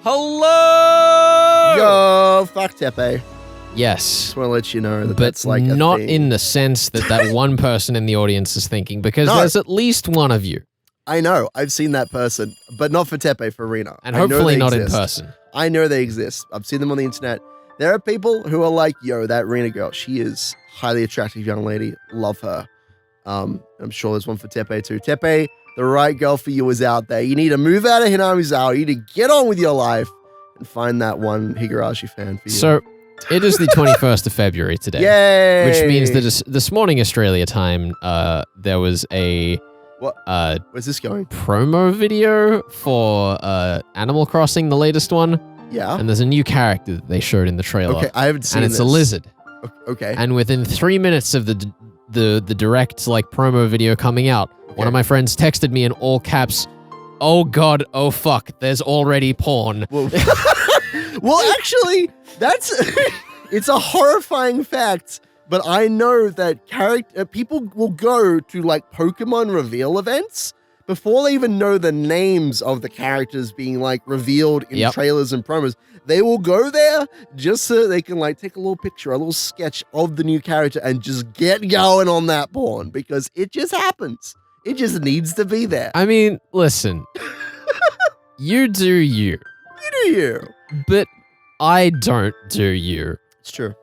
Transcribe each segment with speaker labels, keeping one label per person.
Speaker 1: Hello!
Speaker 2: Yo, fuck Tepe.
Speaker 1: Yes.
Speaker 2: Just want to let you know that
Speaker 1: but
Speaker 2: that's like a
Speaker 1: not
Speaker 2: thing.
Speaker 1: in the sense that one person in the audience is thinking, because
Speaker 2: No.
Speaker 1: there's at least one of you.
Speaker 2: I know. I've seen that person, but not for Tepe, for Rena.
Speaker 1: And
Speaker 2: I know
Speaker 1: hopefully
Speaker 2: they
Speaker 1: not in
Speaker 2: exist.
Speaker 1: person.
Speaker 2: I know they exist. I've seen them on the internet. There are people who are like, yo, that Rena girl, she is highly attractive young lady. Love her. I'm sure there's one for Tepe too. Tepe, the right girl for you is out there. You need to move out of Hinamizawa. You need to get on with your life and find that one Higurashi fan for you.
Speaker 1: So, it is the 21st of February today.
Speaker 2: Yay!
Speaker 1: Which means that this morning Australia time, there was a
Speaker 2: What? Where's this going?
Speaker 1: promo video for Animal Crossing, the latest one.
Speaker 2: Yeah.
Speaker 1: And there's a new character that they showed in the trailer.
Speaker 2: Okay, I haven't seen
Speaker 1: and it's
Speaker 2: this.
Speaker 1: a lizard.
Speaker 2: Okay.
Speaker 1: And within 3 minutes of the direct like promo video coming out, one of my friends texted me in all caps, "Oh God, oh fuck, there's already porn."
Speaker 2: Well, well, actually, that's it's a horrifying fact. But I know that people will go to like Pokemon reveal events before they even know the names of the characters being like revealed in trailers and promos. They will go there just so they can like take a little picture, a little sketch of the new character and just get going on that porn because it just happens. It just needs to be there.
Speaker 1: I mean, listen, you do you.
Speaker 2: You do you.
Speaker 1: But I don't do you.
Speaker 2: It's true.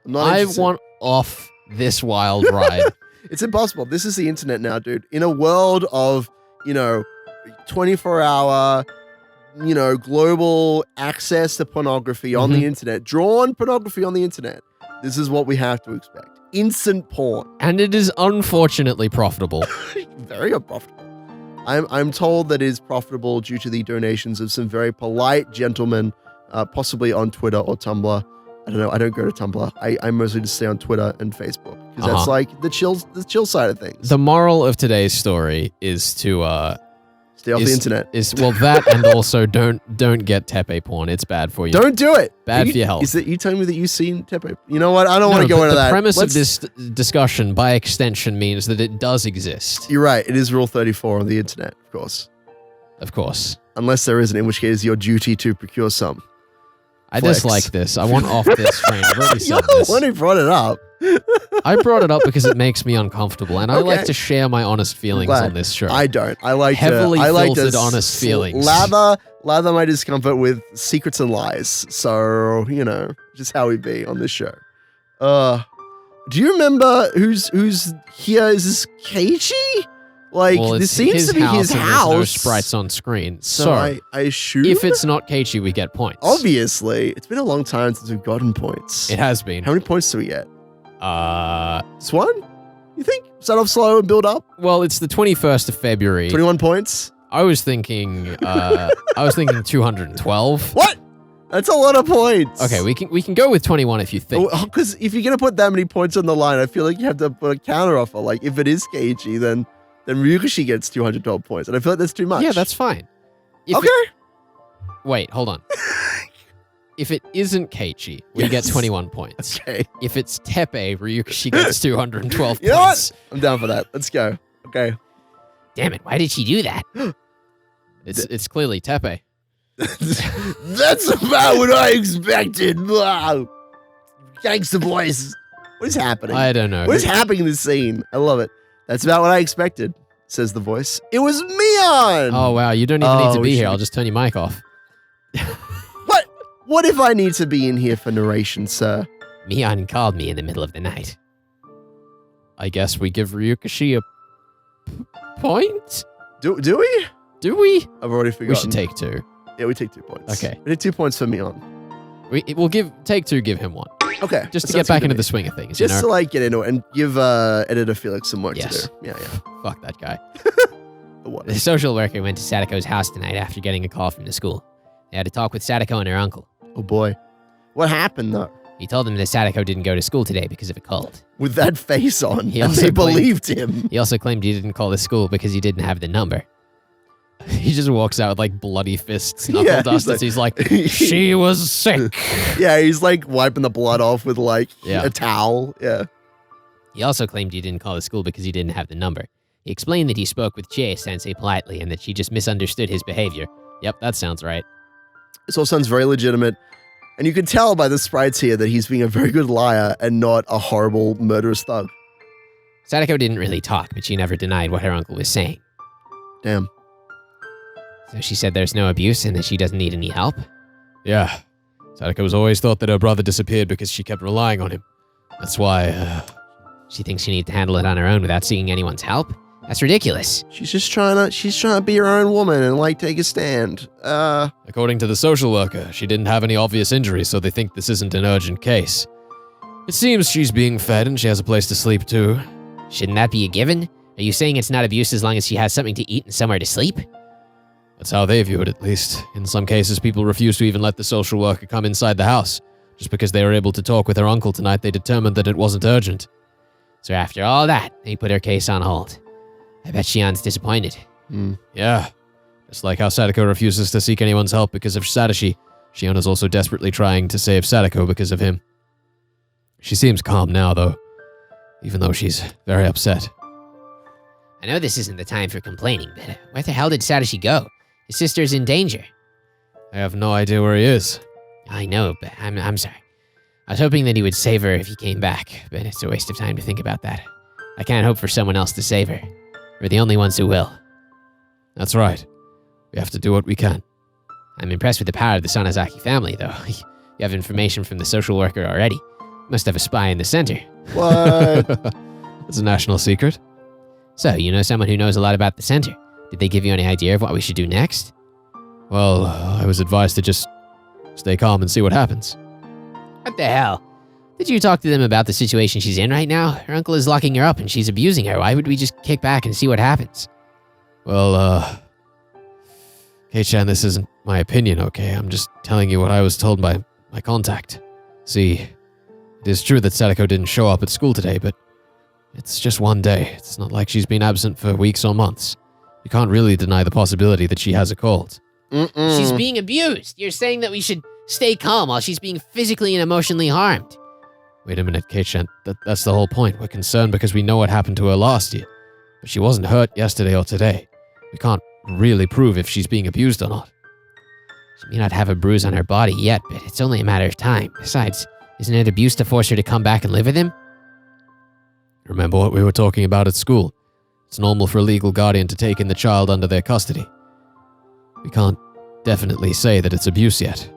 Speaker 2: I'm not
Speaker 1: I
Speaker 2: interested.
Speaker 1: want off this wild ride.
Speaker 2: It's impossible. This is the internet now, dude. In a world of, 24-hour, global access to pornography on the internet, drawn pornography on the internet, this is what we have to expect. Instant porn.
Speaker 1: And it is unfortunately profitable.
Speaker 2: Very unprofitable. I'm told that it is profitable due to the donations of some very polite gentlemen, possibly on Twitter or Tumblr. I don't know. I don't go to Tumblr. I mostly just stay on Twitter and Facebook because that's like the chill side of things.
Speaker 1: The moral of today's story is to
Speaker 2: Stay off the internet.
Speaker 1: Well, that and also don't get Tepe porn. It's bad for you.
Speaker 2: Don't do it.
Speaker 1: Bad for your health.
Speaker 2: Is it you telling me that you've seen Tepe? You know what? I don't want to go into that.
Speaker 1: The premise of this discussion, by extension, means that it does exist.
Speaker 2: You're right. It is Rule 34 on the internet, of course.
Speaker 1: Of course.
Speaker 2: Unless there isn't, in which case your duty to procure some.
Speaker 1: I
Speaker 2: Flex.
Speaker 1: dislike this. I want off this frame. I've already said
Speaker 2: You're the
Speaker 1: this.
Speaker 2: one who brought it up.
Speaker 1: I brought it up because it makes me uncomfortable, and I like to share my honest feelings on this show.
Speaker 2: I don't. I like
Speaker 1: heavily
Speaker 2: to,
Speaker 1: filtered honest feelings.
Speaker 2: Lather my discomfort with secrets and lies. So, just how we be on this show. Do you remember who's here? Is this Keiichi? Like,
Speaker 1: well,
Speaker 2: this seems to be his
Speaker 1: and
Speaker 2: house.
Speaker 1: There's no sprites on screen.
Speaker 2: So I assume
Speaker 1: if it's not Keiichi, we get points.
Speaker 2: Obviously. It's been a long time since we've gotten points.
Speaker 1: It has been.
Speaker 2: How many points do we get?
Speaker 1: It's
Speaker 2: one? You think? Start off slow and build up?
Speaker 1: Well, it's the 21st of February.
Speaker 2: 21 points?
Speaker 1: I was thinking 212.
Speaker 2: What? That's a lot of points.
Speaker 1: Okay, we can go with 21 if you think.
Speaker 2: Because if you're going to put that many points on the line, I feel like you have to put a counter offer. Like, if it is Keiichi, then Ryukashi gets 212 points. And I feel like that's too much.
Speaker 1: Yeah, that's fine. Wait, hold on. If it isn't Keiichi, we get 21 points.
Speaker 2: Okay.
Speaker 1: If it's Tepe, Ryukashi gets 212
Speaker 2: You know
Speaker 1: points.
Speaker 2: what? I'm down for that. Let's go. Okay.
Speaker 1: Damn it, why did she do that? It's clearly Tepe.
Speaker 2: That's about what I expected. Wow. Gangsta boys. What is happening?
Speaker 1: I don't know.
Speaker 2: What is happening in this scene? I love it. That's about what I expected, says the voice. It was Mion!
Speaker 1: Oh, wow. You don't even need to be here. I'll just turn your mic off.
Speaker 2: What if I need to be in here for narration, sir?
Speaker 1: Mion called me in the middle of the night. I guess we give Ryukashi a point?
Speaker 2: Do we?
Speaker 1: Do we?
Speaker 2: I've already forgotten.
Speaker 1: We should take 2.
Speaker 2: Yeah, we take 2 points.
Speaker 1: Okay.
Speaker 2: We did 2 points for Mion.
Speaker 1: We'll take 2, give him 1.
Speaker 2: Okay.
Speaker 1: Just to get back into the swing of things,
Speaker 2: Just to like get into it and give editor Felix some work to do. Yeah.
Speaker 1: Fuck that guy.
Speaker 2: What?
Speaker 1: The social worker went to Sadako's house tonight after getting a call from the school. They had to talk with Sadako and her uncle.
Speaker 2: Oh boy. What happened though?
Speaker 1: He told them that Sadako didn't go to school today because of a cold.
Speaker 2: With that face on,
Speaker 1: He
Speaker 2: and
Speaker 1: also
Speaker 2: they
Speaker 1: claimed-
Speaker 2: believed him.
Speaker 1: He also claimed he didn't call the school because he didn't have the number. He just walks out with like bloody fists, knuckle dusters. He's like, she was sick.
Speaker 2: Yeah, he's like wiping the blood off with like a towel. Yeah.
Speaker 1: He also claimed he didn't call the school because he didn't have the number. He explained that he spoke with Jay Sensei politely and that she just misunderstood his behavior. Yep, that sounds right.
Speaker 2: This all sounds very legitimate. And you can tell by the sprites here that he's being a very good liar and not a horrible murderous thug.
Speaker 3: Sadako didn't really talk, but she never denied what her uncle was saying.
Speaker 2: Damn.
Speaker 3: So she said there's no abuse and that she doesn't need any help?
Speaker 1: Yeah. Sadako's always thought that her brother disappeared because she kept relying on him. That's why,
Speaker 3: She thinks she needs to handle it on her own without seeking anyone's help? That's ridiculous.
Speaker 2: She's trying to be her own woman and like take a stand.
Speaker 1: According to the social worker, she didn't have any obvious injuries, so they think this isn't an urgent case. It seems she's being fed and she has a place to sleep too.
Speaker 3: Shouldn't that be a given? Are you saying it's not abuse as long as she has something to eat and somewhere to sleep?
Speaker 1: That's how they view it, at least. In some cases, people refuse to even let the social worker come inside the house. Just because they were able to talk with her uncle tonight, they determined that it wasn't urgent.
Speaker 3: So after all that, they put her case on hold. I bet Shion's disappointed.
Speaker 1: Yeah. Just like how Sadako refuses to seek anyone's help because of Sadashi, Shion is also desperately trying to save Sadako because of him. She seems calm now, though, even though she's very upset.
Speaker 3: I know this isn't the time for complaining, but where the hell did Sadashi go? His sister's in danger.
Speaker 1: I have no idea where he is.
Speaker 3: I know, but I'm sorry. I was hoping that he would save her if he came back, but it's a waste of time to think about that. I can't hope for someone else to save her. We're the only ones who will.
Speaker 1: That's right. We have to do what we can.
Speaker 3: I'm impressed with the power of the Sonozaki family, though. You have information from the social worker already. Must have a spy in the center.
Speaker 2: What?
Speaker 1: It's a national secret.
Speaker 3: So, you know someone who knows a lot about the center. Did they give you any idea of what we should do next?
Speaker 1: Well, I was advised to just stay calm and see what happens.
Speaker 3: What the hell? Did you talk to them about the situation she's in right now? Her uncle is locking her up and she's abusing her. Why would we just kick back and see what happens?
Speaker 1: Well, Keiichi, this isn't my opinion, okay? I'm just telling you what I was told by my contact. See, it is true that Sadako didn't show up at school today, but it's just one day. It's not like she's been absent for weeks or months. You can't really deny the possibility that she has a cold.
Speaker 3: She's being abused. You're saying that we should stay calm while she's being physically and emotionally harmed.
Speaker 1: Wait a minute, Keiichi, that's the whole point. We're concerned because we know what happened to her last year. But she wasn't hurt yesterday or today. We can't really prove if she's being abused or not.
Speaker 3: She may not have a bruise on her body yet, but it's only a matter of time. Besides, isn't it abuse to force her to come back and live with him?
Speaker 1: Remember what we were talking about at school? It's normal for a legal guardian to take in the child under their custody. We can't definitely say that it's abuse yet.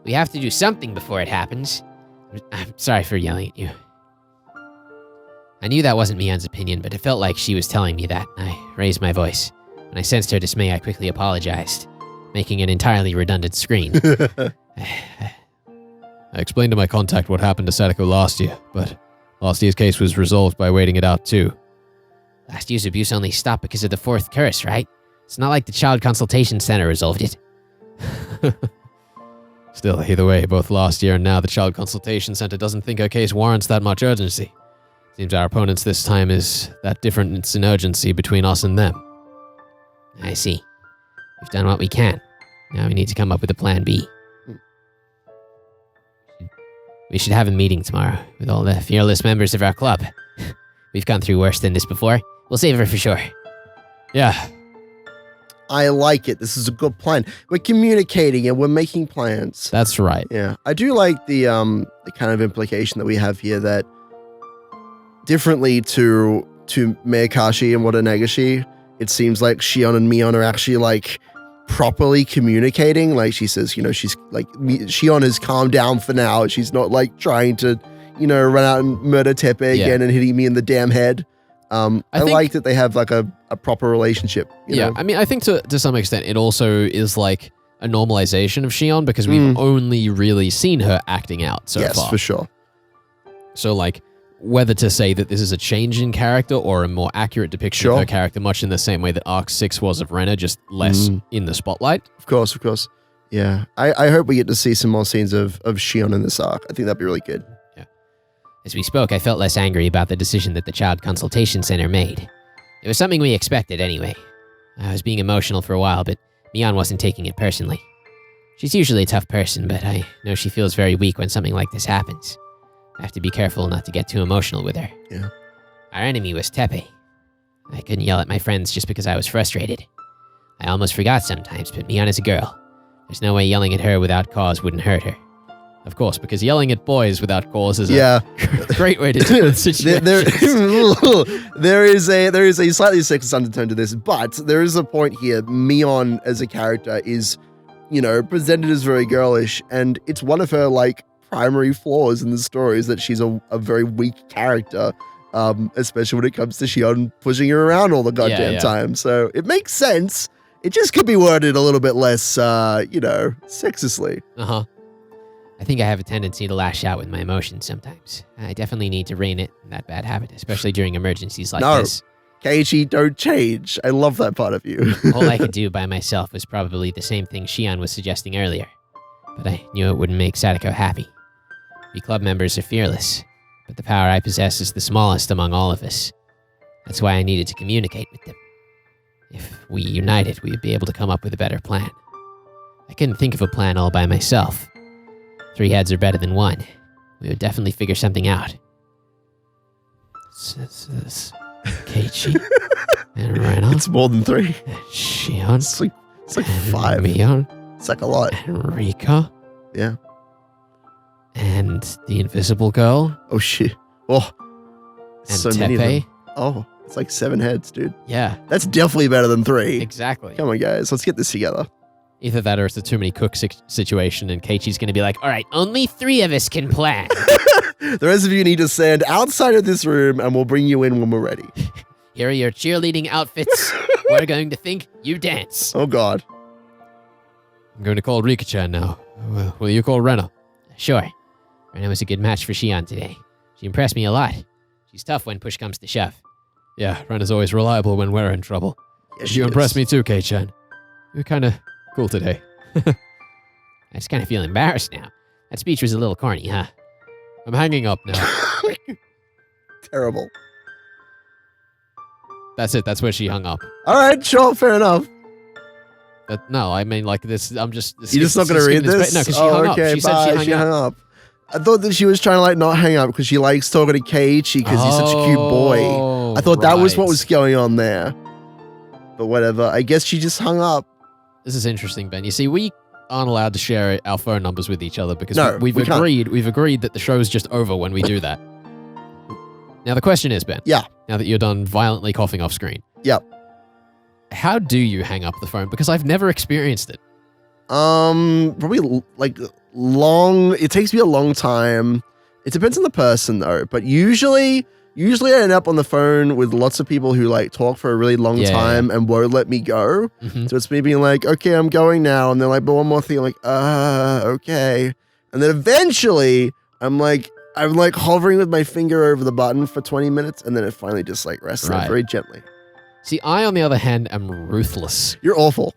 Speaker 3: We have to do something before it happens. I'm sorry for yelling at you. I knew that wasn't Mion's opinion, but it felt like she was telling me that. I raised my voice. When I sensed her dismay, I quickly apologized, making an entirely redundant scream.
Speaker 1: I explained to my contact what happened to Sadako last year, but last year's case was resolved by waiting it out too.
Speaker 3: Last year's abuse only stopped because of the fourth curse, right? It's not like the Child Consultation Center resolved it.
Speaker 1: Still, either way, both last year and now the Child Consultation Center doesn't think our case warrants that much urgency. Seems our opponents this time is that difference in urgency between us and them.
Speaker 3: I see. We've done what we can. Now we need to come up with a plan B. We should have a meeting tomorrow with all the fearless members of our club. We've gone through worse than this before. We'll save her for sure.
Speaker 1: Yeah.
Speaker 2: I like it. This is a good plan. We're communicating and we're making plans.
Speaker 1: That's right.
Speaker 2: Yeah. I do like the kind of implication that we have here that differently to Meikashi and Watanagashi, it seems like Shion and Mion are actually like properly communicating. Like she says, you know, she's like, Shion has calmed down for now. She's not like trying to, you know, run out and murder Tepe again and hitting me in the damn head. I like that they have like a proper relationship. You know?
Speaker 1: I mean, I think to some extent it also is like a normalization of Shion because we've only really seen her acting out so far.
Speaker 2: Yes, for sure.
Speaker 1: So like, whether to say that this is a change in character or a more accurate depiction of her character, much in the same way that Arc 6 was of Rena, just less in the spotlight.
Speaker 2: Of course. Yeah. I hope we get to see some more scenes of Shion in this arc. I think that'd be really good.
Speaker 3: Yeah. As we spoke, I felt less angry about the decision that the Child Consultation Center made. It was something we expected anyway. I was being emotional for a while, but Mion wasn't taking it personally. She's usually a tough person, but I know she feels very weak when something like this happens. I have to be careful not to get too emotional with her.
Speaker 2: Yeah.
Speaker 3: Our enemy was Tepe. I couldn't yell at my friends just because I was frustrated. I almost forgot sometimes, but Mion is a girl. There's no way yelling at her without cause wouldn't hurt her. Of course, because yelling at boys without cause is a great way to deal with situations.
Speaker 2: there is a slightly sexist undertone to this, but there is a point here. Mion as a character is, presented as very girlish, and it's one of her like primary flaws in the story is that she's a very weak character, especially when it comes to Shion pushing her around all the goddamn time. So it makes sense. It just could be worded a little bit less, sexistly.
Speaker 3: Uh-huh. I think I have a tendency to lash out with my emotions sometimes. I definitely need to rein it, that bad habit, especially during emergencies like this.
Speaker 2: Keiichi, don't change. I love that part of you.
Speaker 3: All I could do by myself was probably the same thing Shion was suggesting earlier. But I knew it wouldn't make Sadako happy. We club members are fearless, but the power I possess is the smallest among all of us. That's why I needed to communicate with them. If we united, we'd be able to come up with a better plan. I couldn't think of a plan all by myself. 3 heads are better than 1. We would definitely figure something out. Keiichi and Rena.
Speaker 2: It's more than 3.
Speaker 3: And Shion.
Speaker 2: It's like 5.
Speaker 3: Mion.
Speaker 2: It's like a lot.
Speaker 3: And Rika.
Speaker 2: Yeah.
Speaker 3: And the invisible girl.
Speaker 2: Oh shit. Oh.
Speaker 3: And
Speaker 2: So many of
Speaker 3: Tepe.
Speaker 2: them. Oh, it's like 7 heads, dude.
Speaker 3: Yeah,
Speaker 2: That's definitely better than 3.
Speaker 3: exactly.
Speaker 2: Come on, guys. Let's get this together.
Speaker 3: Either that or it's a too many cook situation and Keiichi's going to be like, all right, only 3 of us can plan.
Speaker 2: The rest of you need to stand outside of this room and we'll bring you in when we're ready.
Speaker 3: Here are your cheerleading outfits. We're going to think you dance.
Speaker 2: Oh, God.
Speaker 1: I'm going to call Rika-chan now. Will you call Rena?
Speaker 3: Sure. Rena was a good match for Shion today. She impressed me a lot. She's tough when push comes to shove.
Speaker 1: Yeah, Rena's always reliable when we're in trouble.
Speaker 2: Yes,
Speaker 1: You
Speaker 2: she
Speaker 1: impressed
Speaker 2: is.
Speaker 1: me too, Kei-chan. You're kind of cool today.
Speaker 3: I just kind of feel embarrassed now. That speech was a little corny, huh?
Speaker 1: I'm hanging up now.
Speaker 2: Terrible.
Speaker 1: That's it. That's where she hung up.
Speaker 2: All right, sure, fair enough.
Speaker 1: No, I mean like this. I'm just.
Speaker 2: You're just not going to read this?
Speaker 1: No, because she hung
Speaker 2: okay,
Speaker 1: up. She said
Speaker 2: bye.
Speaker 1: she hung up.
Speaker 2: I thought that she was trying to like not hang up because she likes talking to Keiichi because he's such a cute boy.
Speaker 1: Oh,
Speaker 2: I thought that was what
Speaker 1: right.
Speaker 2: was going on there. But whatever. I guess she just hung up.
Speaker 1: This is interesting, Ben. You see, we aren't allowed to share our phone numbers with each other because
Speaker 2: No,
Speaker 1: we've
Speaker 2: we can't.
Speaker 1: agreed that the show's just over when we do that. Now the question is, Ben.
Speaker 2: Yeah.
Speaker 1: Now that you're done violently coughing off screen.
Speaker 2: Yep.
Speaker 1: How do you hang up the phone? Because I've never experienced it.
Speaker 2: Probably like long. It takes me a long time. It depends on the person though, but usually I end up on the phone with lots of people who like talk for a really long
Speaker 1: Yeah,
Speaker 2: time and won't let me go.
Speaker 1: Mhm.
Speaker 2: So it's me being like, okay, I'm going now. And they're like, but one more thing. I'm like, okay. And then eventually I'm like hovering with my finger over the button for 20 minutes. And then it finally just like rests there
Speaker 1: Right.
Speaker 2: very gently.
Speaker 1: See, I, on the other hand, am ruthless.
Speaker 2: You're awful.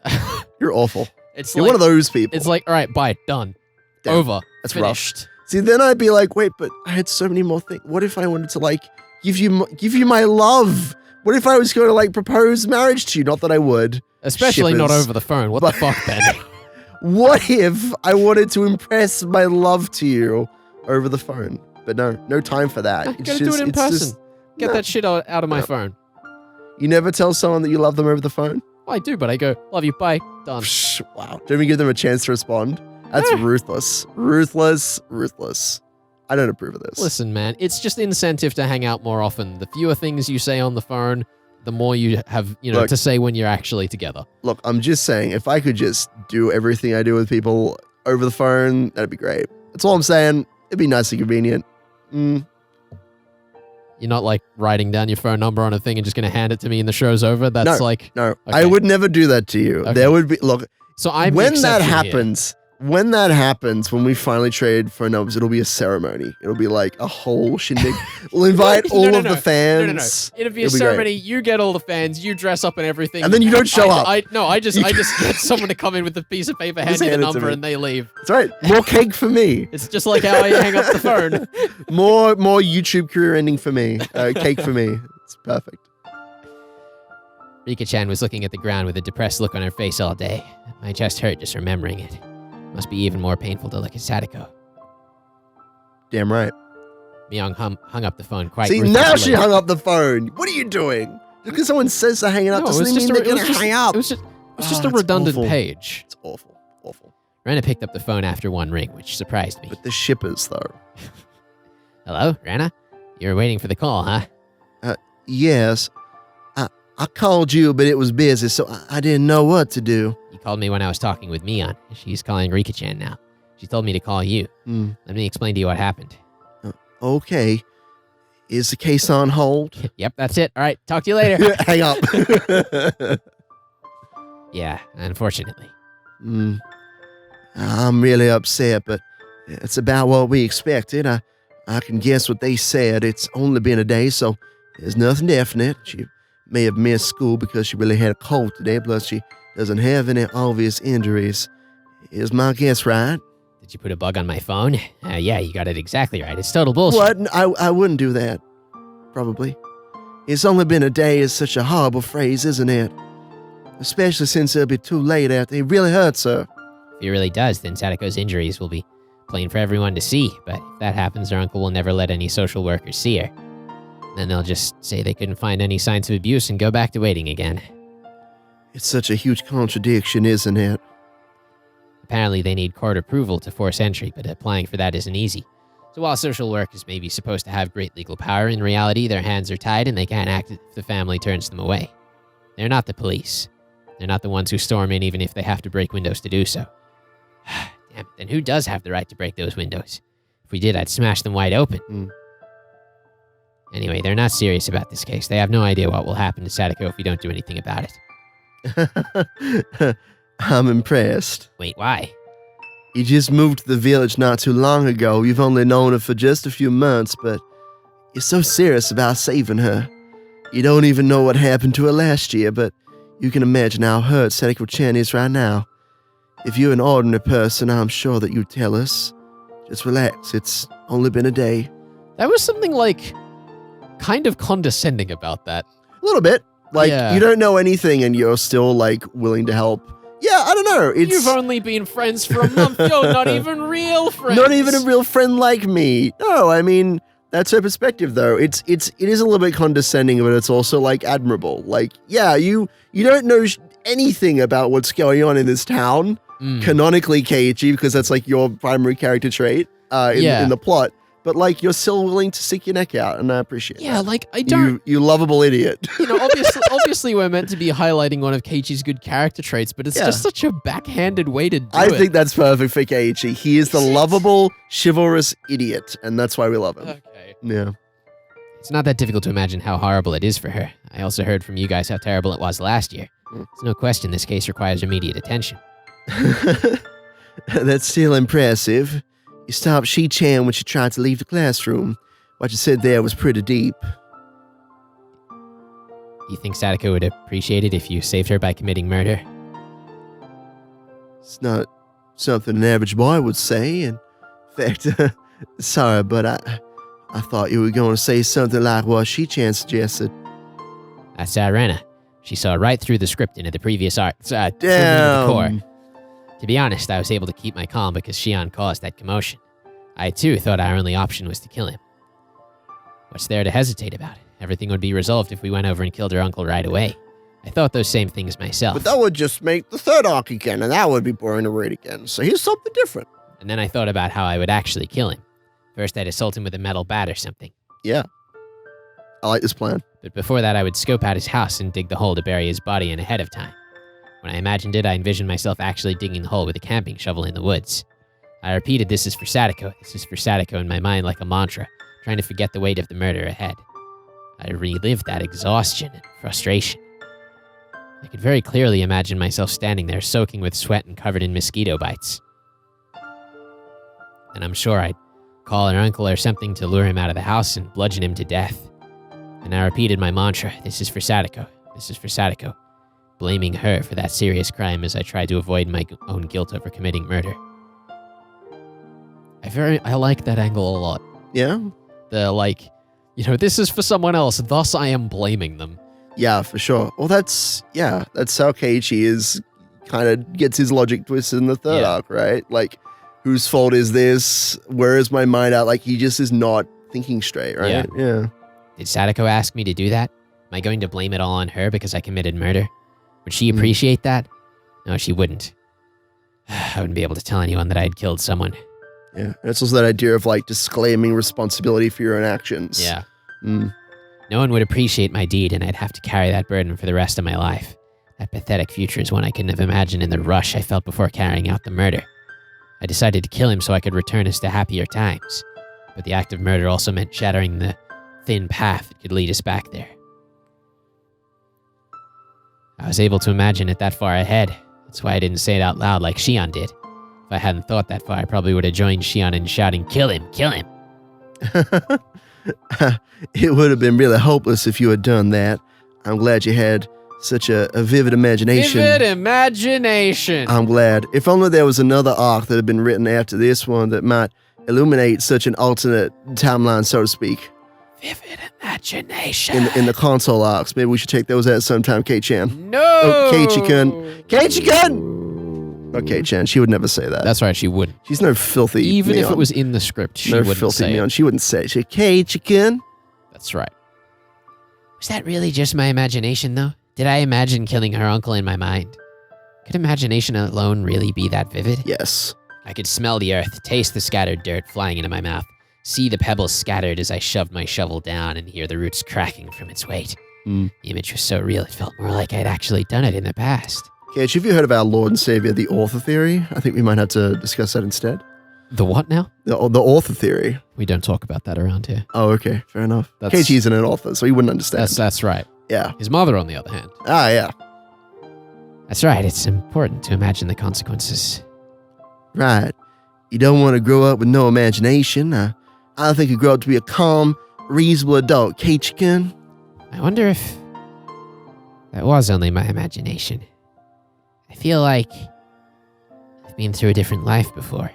Speaker 2: You're awful.
Speaker 1: It's
Speaker 2: You're
Speaker 1: like,
Speaker 2: one of those people.
Speaker 1: It's like, all right, bye, done.
Speaker 2: Damn,
Speaker 1: Over.
Speaker 2: that's rough.
Speaker 1: Finished.
Speaker 2: See, then I'd be like, wait, but I had so many more things. What if I wanted to like give you my love? What if I was going to like propose marriage to you? Not that I would.
Speaker 1: Especially not
Speaker 2: Shippers.
Speaker 1: over the phone. What
Speaker 2: But-
Speaker 1: the fuck, Ben?
Speaker 2: What if I wanted to impress my love to you over the phone? But no time for that.
Speaker 1: You
Speaker 2: It's
Speaker 1: gotta do it in
Speaker 2: it's
Speaker 1: person. Get
Speaker 2: no.
Speaker 1: that shit out of my
Speaker 2: No.
Speaker 1: phone.
Speaker 2: You never tell someone that you love them over the phone?
Speaker 1: Well, I do, but I go, love you, bye, done.
Speaker 2: Psh, wow. Don't even give them a chance to respond. That's
Speaker 1: Eh.
Speaker 2: ruthless. Ruthless. I don't approve of this.
Speaker 1: Listen, man, it's just incentive to hang out more often. The fewer things you say on the phone, the more you have,
Speaker 2: Look.
Speaker 1: to say when you're actually together.
Speaker 2: Look, I'm just saying, if I could just do everything I do with people over the phone, that'd be great. That's all I'm saying. It'd be nice and convenient.
Speaker 1: You're not like writing down your phone number on a thing and just going to hand it to me and the show's over. That's like,
Speaker 2: No, I
Speaker 1: Okay.
Speaker 2: would never do that to you.
Speaker 1: Okay.
Speaker 2: There would be, look,
Speaker 1: so I'm the
Speaker 2: when that
Speaker 1: exception here.
Speaker 2: happens, when we finally trade phone numbers, it'll be a ceremony. It'll be like a whole shindig. We'll invite all
Speaker 1: No,
Speaker 2: of the
Speaker 1: No.
Speaker 2: fans.
Speaker 1: It'll be a
Speaker 2: It'll be great.
Speaker 1: ceremony. You get all the fans. You dress up and everything.
Speaker 2: And then you don't show up.
Speaker 1: I just get someone to come in with a piece of paper, hand
Speaker 2: Just
Speaker 1: me the
Speaker 2: hand it to
Speaker 1: number,
Speaker 2: me.
Speaker 1: and they leave.
Speaker 2: That's right. More cake for me.
Speaker 1: It's just like how I hang up the phone.
Speaker 2: More YouTube career ending for me. Cake for me. It's perfect.
Speaker 3: Rika-chan was looking at the ground with a depressed look on her face all day. My chest hurt just remembering it. Must be even more painful to look at Sadako.
Speaker 2: Damn right.
Speaker 3: Myung hung up the phone quite
Speaker 2: See, now
Speaker 3: ruthlessly.
Speaker 2: she hung up the phone. What are you doing? Just because someone says they're hanging up
Speaker 1: No,
Speaker 2: doesn't
Speaker 1: it's
Speaker 2: mean
Speaker 1: just
Speaker 2: they're
Speaker 1: it
Speaker 2: going
Speaker 1: was
Speaker 2: to
Speaker 1: just
Speaker 2: hang up.
Speaker 1: It was just
Speaker 2: Oh,
Speaker 1: a
Speaker 2: it's
Speaker 1: redundant
Speaker 2: awful.
Speaker 1: page.
Speaker 2: It's awful.
Speaker 3: Rena picked up the phone after one ring, which surprised me.
Speaker 2: But the shippers, though.
Speaker 3: Hello, Rena? You were waiting for the call, huh?
Speaker 2: Yes. I called you, but it was busy, so I didn't know what to do.
Speaker 3: You called me when I was talking with Mion. She's calling Rika-chan now. She told me to call you. Let me explain to you what happened.
Speaker 2: Okay. Is the case on hold?
Speaker 3: Yep, that's it. All right, talk to you later.
Speaker 2: Hang up.
Speaker 3: Yeah, unfortunately.
Speaker 2: I'm really upset, but it's about what we expected. I can guess what they said. It's only been a day, so there's nothing definite. She may have missed school because she really had a cold today, plus she doesn't have any obvious injuries. Is my guess right?
Speaker 3: Did you put a bug on my phone? Yeah, you got it exactly right. It's total bullshit.
Speaker 2: What? I wouldn't do that. Probably. It's only been a day is such a horrible phrase, isn't it? Especially since it'll be too late after it really hurts her.
Speaker 3: If it really does, then Sadako's injuries will be plain for everyone to see. But if that happens, her uncle will never let any social workers see her. Then they'll just say they couldn't find any signs of abuse and go back to waiting again.
Speaker 2: It's such a huge contradiction, isn't it?
Speaker 3: Apparently they need court approval to force entry, but applying for that isn't easy. So while social work is maybe supposed to have great legal power, in reality their hands are tied and they can't act if the family turns them away. They're not the police. They're not the ones who storm in even if they have to break windows to do so. Damn it, then who does have the right to break those windows? If we did, I'd smash them wide open. Anyway, they're not serious about this case. They have no idea what will happen to Sadako if we don't do anything about it.
Speaker 2: I'm impressed.
Speaker 3: Wait, why?
Speaker 2: You just moved to the village not too long ago. You've only known her for just a few months, but you're so serious about saving her. You don't even know what happened to her last year, but you can imagine how hurt Sadako-chan is right now. If you're an ordinary person, I'm sure that you'd tell us. Just relax. It's only been a day.
Speaker 1: That was something like kind of condescending about that.
Speaker 2: A little bit. Like,
Speaker 1: Yeah.
Speaker 2: you don't know anything and you're still, like, willing to help. Yeah, I don't know. It's
Speaker 1: You've only been friends for a month. You're not even real friends.
Speaker 2: not even a real friend like me. No, I mean, that's her perspective, though. It is a little bit condescending, but it's also, like, admirable. Like, yeah, you don't know anything about what's going on in this town. Canonically, Keiichi, because that's, like, your primary character trait in the plot. But, like, you're still willing to stick your neck out, and I appreciate
Speaker 1: Yeah,
Speaker 2: that.
Speaker 1: like, I don't...
Speaker 2: You lovable idiot.
Speaker 1: You know, obviously we're meant to be highlighting one of Keiichi's good character traits, but it's just such a backhanded way to do it.
Speaker 2: I think that's perfect for Keiichi. He is the lovable, chivalrous idiot, and that's why we love him.
Speaker 1: Okay.
Speaker 2: Yeah.
Speaker 3: It's not that difficult to imagine how horrible it is for her. I also heard from you guys how terrible it was last year. There's no question this case requires immediate attention.
Speaker 2: That's still impressive. You stopped Shi-chan when she tried to leave the classroom. What you said there was pretty deep.
Speaker 3: You think Sadako would appreciate it if you saved her by committing murder?
Speaker 2: It's not something an average boy would say. In fact, sorry, but I thought you were going to say something like what Shi-chan suggested.
Speaker 3: That's Rena. She saw right through the script into the previous art. The core.
Speaker 2: Damn.
Speaker 3: To be honest, I was able to keep my calm because Shion caused that commotion. I too thought our only option was to kill him. What's there to hesitate about? Everything would be resolved if we went over and killed her uncle right away. I thought those same things myself.
Speaker 2: But that would just make the third arc again, and that would be boring to read again. So here's something different.
Speaker 3: And then I thought about how I would actually kill him. First, I'd assault him with a metal bat or something.
Speaker 2: Yeah. I like this plan.
Speaker 3: But before that, I would scope out his house and dig the hole to bury his body in ahead of time. When I imagined it, I envisioned myself actually digging the hole with a camping shovel in the woods. I repeated, "This is for Sadako, this is for Sadako," in my mind like a mantra, trying to forget the weight of the murder ahead. I relived that exhaustion and frustration. I could very clearly imagine myself standing there soaking with sweat and covered in mosquito bites. And I'm sure I'd call her uncle or something to lure him out of the house and bludgeon him to death. And I repeated my mantra, "This is for Sadako, this is for Sadako," blaming her for that serious crime as I tried to avoid my own guilt over committing murder.
Speaker 1: I like that angle a lot.
Speaker 2: Yeah?
Speaker 1: This is for someone else, thus I am blaming them.
Speaker 2: Yeah, for sure. Well, that's how Keiichi is, kind of gets his logic twisted in the third arc, right? Like, whose fault is this? Where is my mind at? Like, he just is not thinking straight, right? Yeah.
Speaker 3: Did Sadako ask me to do that? Am I going to blame it all on her because I committed murder? Would she appreciate that? No, she wouldn't. I wouldn't be able to tell anyone that I had killed someone.
Speaker 2: Yeah, and it's also that idea of like disclaiming responsibility for your own actions.
Speaker 3: Yeah.
Speaker 2: Mm.
Speaker 3: No one would appreciate my deed, and I'd have to carry that burden for the rest of my life. That pathetic future is one I couldn't have imagined in the rush I felt before carrying out the murder. I decided to kill him so I could return us to happier times. But the act of murder also meant shattering the thin path that could lead us back there. I was able to imagine it that far ahead. That's why I didn't say it out loud like Shion did. If I hadn't thought that far, I probably would have joined Shion in shouting, "Kill him! Kill him!"
Speaker 2: It would have been really hopeless if you had done that. I'm glad you had such a vivid imagination.
Speaker 1: Vivid imagination.
Speaker 2: I'm glad. If only there was another arc that had been written after this one that might illuminate such an alternate timeline, so to speak.
Speaker 3: Vivid imagination.
Speaker 2: In the console arcs. Maybe we should take those out sometime, Kei-chan.
Speaker 1: No.
Speaker 2: Oh, Keiichi-kun. Keiichi-kun! Oh, Kei-chan, she would never say that.
Speaker 1: That's right, she wouldn't.
Speaker 2: She's no filthy
Speaker 1: Even if
Speaker 2: Neon.
Speaker 1: it was in the script, she
Speaker 2: no
Speaker 1: wouldn't
Speaker 2: filthy
Speaker 1: say
Speaker 2: Neon.
Speaker 1: it.
Speaker 2: She wouldn't say it. She'd Keiichi-kun.
Speaker 1: That's right.
Speaker 3: Was that really just my imagination, though? Did I imagine killing her uncle in my mind? Could imagination alone really be that vivid?
Speaker 2: Yes.
Speaker 3: I could smell the earth, taste the scattered dirt flying into my mouth, see the pebbles scattered as I shoved my shovel down, and hear the roots cracking from its weight.
Speaker 2: Mm.
Speaker 3: The image was so real it felt more like I'd actually done it in the past.
Speaker 2: Keiichi, have you heard of our Lord and Savior, the author theory? I think we might have to discuss that instead.
Speaker 1: The what now?
Speaker 2: The author theory.
Speaker 1: We don't talk about that around here.
Speaker 2: Oh, okay. Fair enough.
Speaker 1: That's-
Speaker 2: Keiichi isn't an author, so he wouldn't understand.
Speaker 1: That's right.
Speaker 2: Yeah.
Speaker 1: His mother, on the other hand.
Speaker 2: Ah, yeah.
Speaker 3: That's right, it's important to imagine the consequences.
Speaker 2: Right. You don't want to grow up with no imagination. I think you grow up to be a calm, reasonable adult, Keiichi-kun.
Speaker 3: I wonder if that was only my imagination. I feel like I've been through a different life before.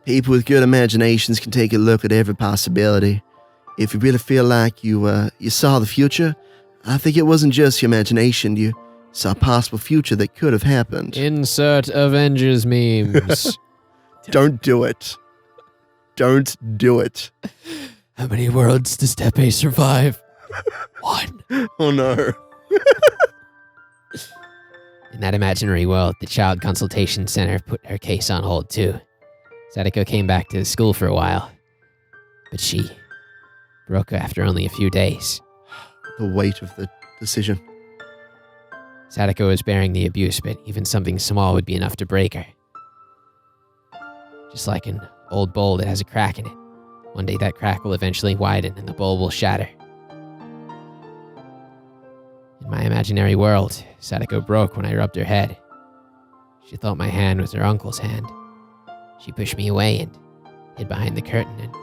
Speaker 2: People with good imaginations can take a look at every possibility. If you really feel like you saw the future, I think it wasn't just your imagination. You saw a possible future that could have happened.
Speaker 1: Insert Avengers memes.
Speaker 2: Don't do it. Don't do it.
Speaker 1: How many worlds does Tepe survive? 1.
Speaker 2: Oh no.
Speaker 3: In that imaginary world, the Child Consultation Center put her case on hold too. Sadako came back to the school for a while, but she broke after only a few days.
Speaker 2: The weight of the decision.
Speaker 3: Sadako was bearing the abuse, but even something small would be enough to break her. Just like an old bowl that has a crack in it. One day that crack will eventually widen and the bowl will shatter. In my imaginary world, Sadako broke when I rubbed her head. She thought my hand was her uncle's hand. She pushed me away and hid behind the curtain and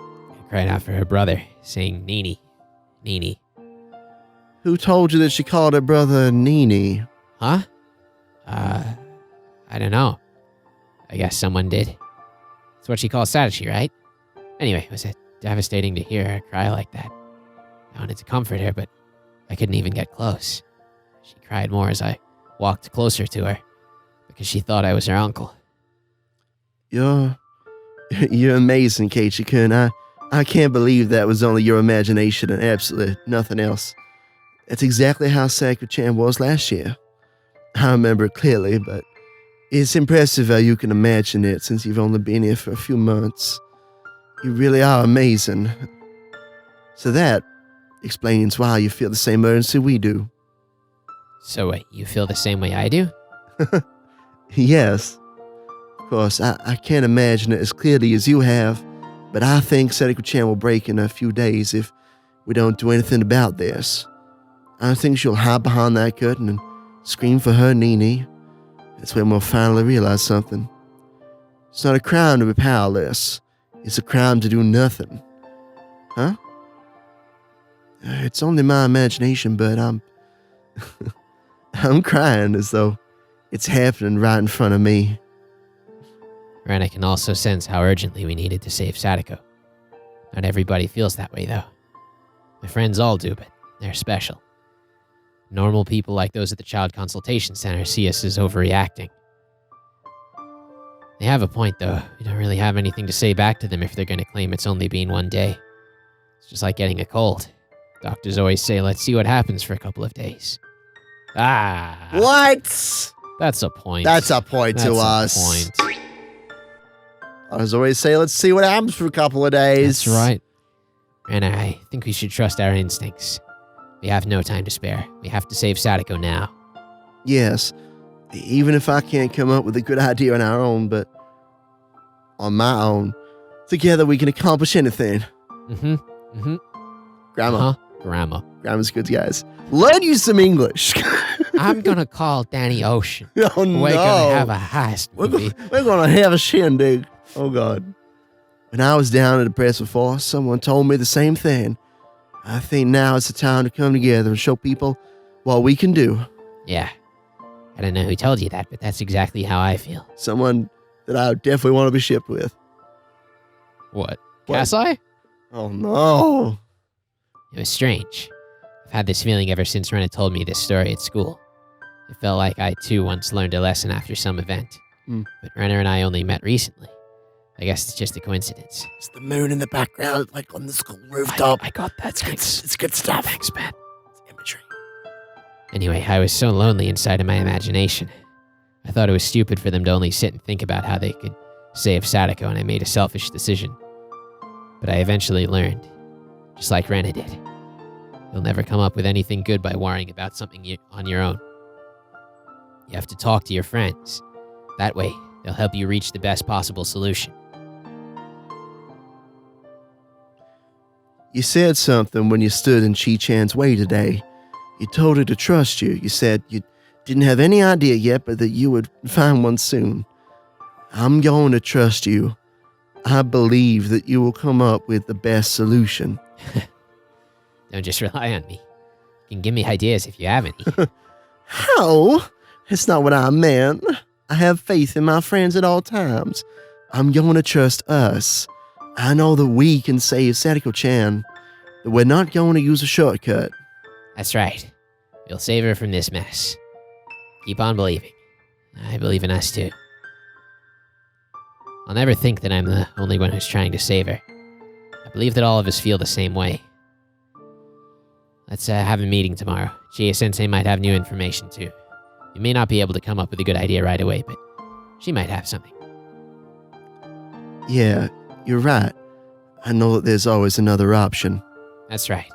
Speaker 3: cried out for her brother, saying, "Nini, Nini."
Speaker 2: Who told you that she called her brother Nini?
Speaker 3: Huh? I don't know. I guess someone did. That's what she calls Sadachi, right? Anyway, it was devastating to hear her cry like that. I wanted to comfort her, but I couldn't even get close. She cried more as I walked closer to her, because she thought I was her uncle.
Speaker 2: You're amazing, Keiichi-kun. I can't believe that was only your imagination and absolutely nothing else. That's exactly how Sakura-chan was last year. I remember it clearly, but it's impressive how you can imagine it since you've only been here for a few months. You really are amazing. So that explains why you feel the same urgency we do.
Speaker 3: So wait, you feel the same way I do?
Speaker 2: Yes. Of course, I can't imagine it as clearly as you have, but I think Sakura-chan will break in a few days if we don't do anything about this. I think she'll hide behind that curtain and scream for her Nini. That's when we'll finally realize something. It's not a crime to be powerless. It's a crime to do nothing. Huh? It's only my imagination, but I'm crying as though it's happening right in front of me.
Speaker 3: Ren, I can also sense how urgently we needed to save Sadako. Not everybody feels that way, though. My friends all do, but they're special. Normal people like those at the Child Consultation Center see us as overreacting. They have a point, though. We don't really have anything to say back to them if they're going to claim it's only been one day. It's just like getting a cold. Doctors always say, let's see what happens for a couple of days. Ah!
Speaker 2: What?
Speaker 1: That's a point.
Speaker 2: That's a point to
Speaker 1: That's a
Speaker 2: us.
Speaker 1: point.
Speaker 2: I was always say, let's see what happens for a couple of days.
Speaker 1: That's right.
Speaker 3: Renner, I think we should trust our instincts. We have no time to spare. We have to save Sadako now.
Speaker 2: Yes. Even if I can't come up with a good idea on our own, but on my own, together we can accomplish anything. Grammar.
Speaker 3: Grammar.
Speaker 2: Grammar's good, guys. Learn you some English.
Speaker 3: I'm gonna call Danny Ocean.
Speaker 2: Oh, no.
Speaker 3: We're gonna have a heist movie.
Speaker 2: We're gonna have a shindig. Oh, God. When I was down and depressed before, someone told me the same thing. I think now is the time to come together and show people what we can do.
Speaker 3: Yeah. I don't know who told you that, but that's exactly how I feel.
Speaker 2: Someone that I definitely want to be shipped with.
Speaker 1: What?
Speaker 2: What?
Speaker 1: Kasai?
Speaker 2: Oh, no.
Speaker 3: It was strange. I've had this feeling ever since Rena told me this story at school. It felt like I too once learned a lesson after some event. But Renner and I only met recently. I guess it's just a coincidence.
Speaker 2: It's the moon in the background, like on the school rooftop.
Speaker 3: I got that.
Speaker 2: It's good stuff.
Speaker 3: Thanks, man.
Speaker 2: It's imagery.
Speaker 3: Anyway, I was so lonely inside of my imagination. I thought it was stupid for them to only sit and think about how they could save Sadako, and I made a selfish decision. But I eventually learned, just like Rena did. You'll never come up with anything good by worrying about something on your own. You have to talk to your friends. That way, they'll help you reach the best possible solution.
Speaker 2: You said something when you stood in Chi-chan's way today. You told her to trust you. You said you didn't have any idea yet, but that you would find one soon. I'm going to trust you. I believe that you will come up with the best solution.
Speaker 3: Don't just rely on me. You can give me ideas if you have any.
Speaker 2: How? That's not what I meant. I have faith in my friends at all times. I'm going to trust us. I know that we can save Sadako-chan, that we're not going to use a shortcut.
Speaker 3: That's right. We'll save her from this mess. Keep on believing. I believe in us too. I'll never think that I'm the only one who's trying to save her. I believe that all of us feel the same way. Let's have a meeting tomorrow. Chie-sensei might have new information too. You may not be able to come up with a good idea right away, but she might have something.
Speaker 2: Yeah, you're right. I know that there's always another option.
Speaker 3: That's right.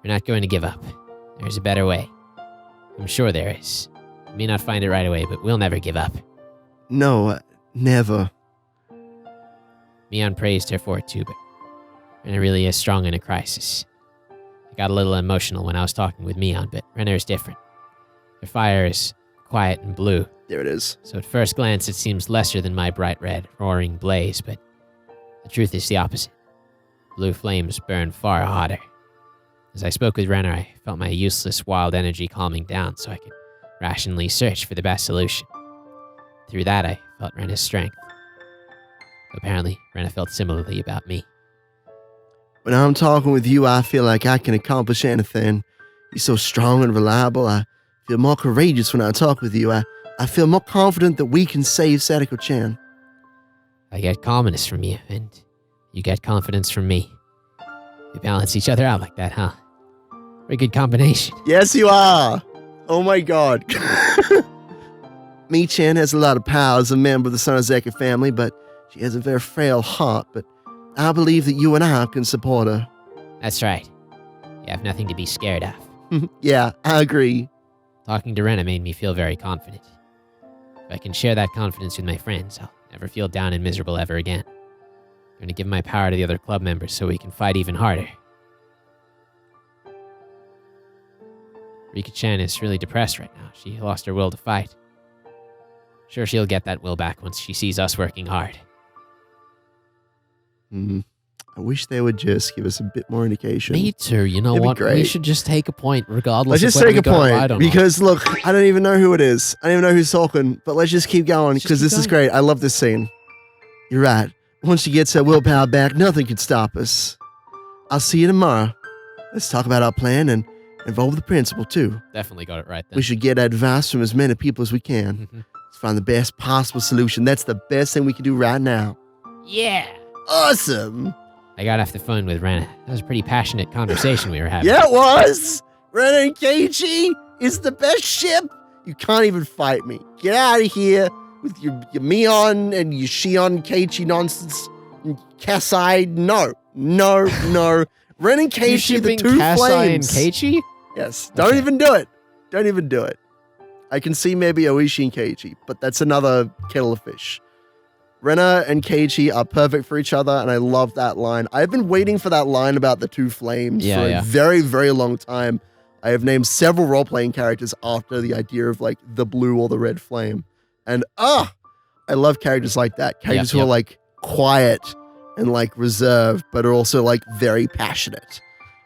Speaker 3: We're not going to give up. There's a better way. I'm sure there is. We may not find it right away, but we'll never give up.
Speaker 2: No, never.
Speaker 3: Mion praised her for it too, but Renner really is strong in a crisis. I got a little emotional when I was talking with Mion, but Renner is different. Her fire is quiet and blue.
Speaker 2: There it is.
Speaker 3: So at first glance, it seems lesser than my bright red, roaring blaze, but the truth is the opposite. Blue flames burn far hotter. As I spoke with Renner, I felt my useless, wild energy calming down so I could rationally search for the best solution. Through that, I felt Renner's strength. Apparently, Renner felt similarly about me.
Speaker 2: When I'm talking with you, I feel like I can accomplish anything. You're so strong and reliable. I feel more courageous when I talk with you. I feel more confident that we can save Sadako-chan.
Speaker 3: I get calmness from you, and you get confidence from me. We balance each other out like that, huh? We're a good combination.
Speaker 2: Yes, you are. Oh my God. Mi-chan has a lot of power as a member of the Sonozeki family, but she has a very frail heart. But I believe that you and I can support her.
Speaker 3: That's right. You have nothing to be scared of.
Speaker 2: Yeah, I agree.
Speaker 3: Talking to Renna made me feel very confident. If I can share that confidence with my friends, I'll never feel down and miserable ever again. I'm going to give my power to the other club members so we can fight even harder. Rika-chan is really depressed right now. She lost her will to fight. Sure, she'll get that will back once she sees us working hard.
Speaker 2: I wish they would just give us a bit more indication.
Speaker 1: Me too. You know
Speaker 2: It'd be
Speaker 1: what? We
Speaker 2: great.
Speaker 1: should just take a point regardless
Speaker 2: Let's just
Speaker 1: of whether
Speaker 2: take a
Speaker 1: we got it right or
Speaker 2: point
Speaker 1: not.
Speaker 2: because look, I don't even know who it is. I don't even know who's talking, but let's just keep going
Speaker 1: Let's just
Speaker 2: because
Speaker 1: keep
Speaker 2: this is
Speaker 1: going.
Speaker 2: great. I love this scene. You're right. Once she gets her willpower back, nothing can stop us. I'll see you tomorrow. Let's talk about our plan and involve the principal too.
Speaker 1: Definitely got it right then.
Speaker 2: We should get advice from as many people as we can. Let's find the best possible solution. That's the best thing we can do right now.
Speaker 3: Yeah!
Speaker 2: Awesome.
Speaker 3: I got off the phone with Renna. That was a pretty passionate conversation we were having.
Speaker 2: Yeah, it was. Ren and Keiichi is the best ship You can't even fight me. Get out of here with your Mion and your Shion Keiichi nonsense. And Kasai, no. Ren and
Speaker 1: You
Speaker 2: Keiichi, the
Speaker 1: shipping
Speaker 2: two
Speaker 1: Kasai
Speaker 2: flames.
Speaker 1: and Keiichi?
Speaker 2: Yes. Don't
Speaker 1: Okay.
Speaker 2: even do it. Don't even do it. I can see maybe Oishi and Keiichi, but that's another kettle of fish. Rena and Keiichi are perfect for each other, and I love that line. I've been waiting for that line about the two flames for a very, very long time. I have named several role-playing characters after the idea of like the blue or the red flame. And I love characters like that. Characters who are like quiet and like reserved, but are also like very passionate,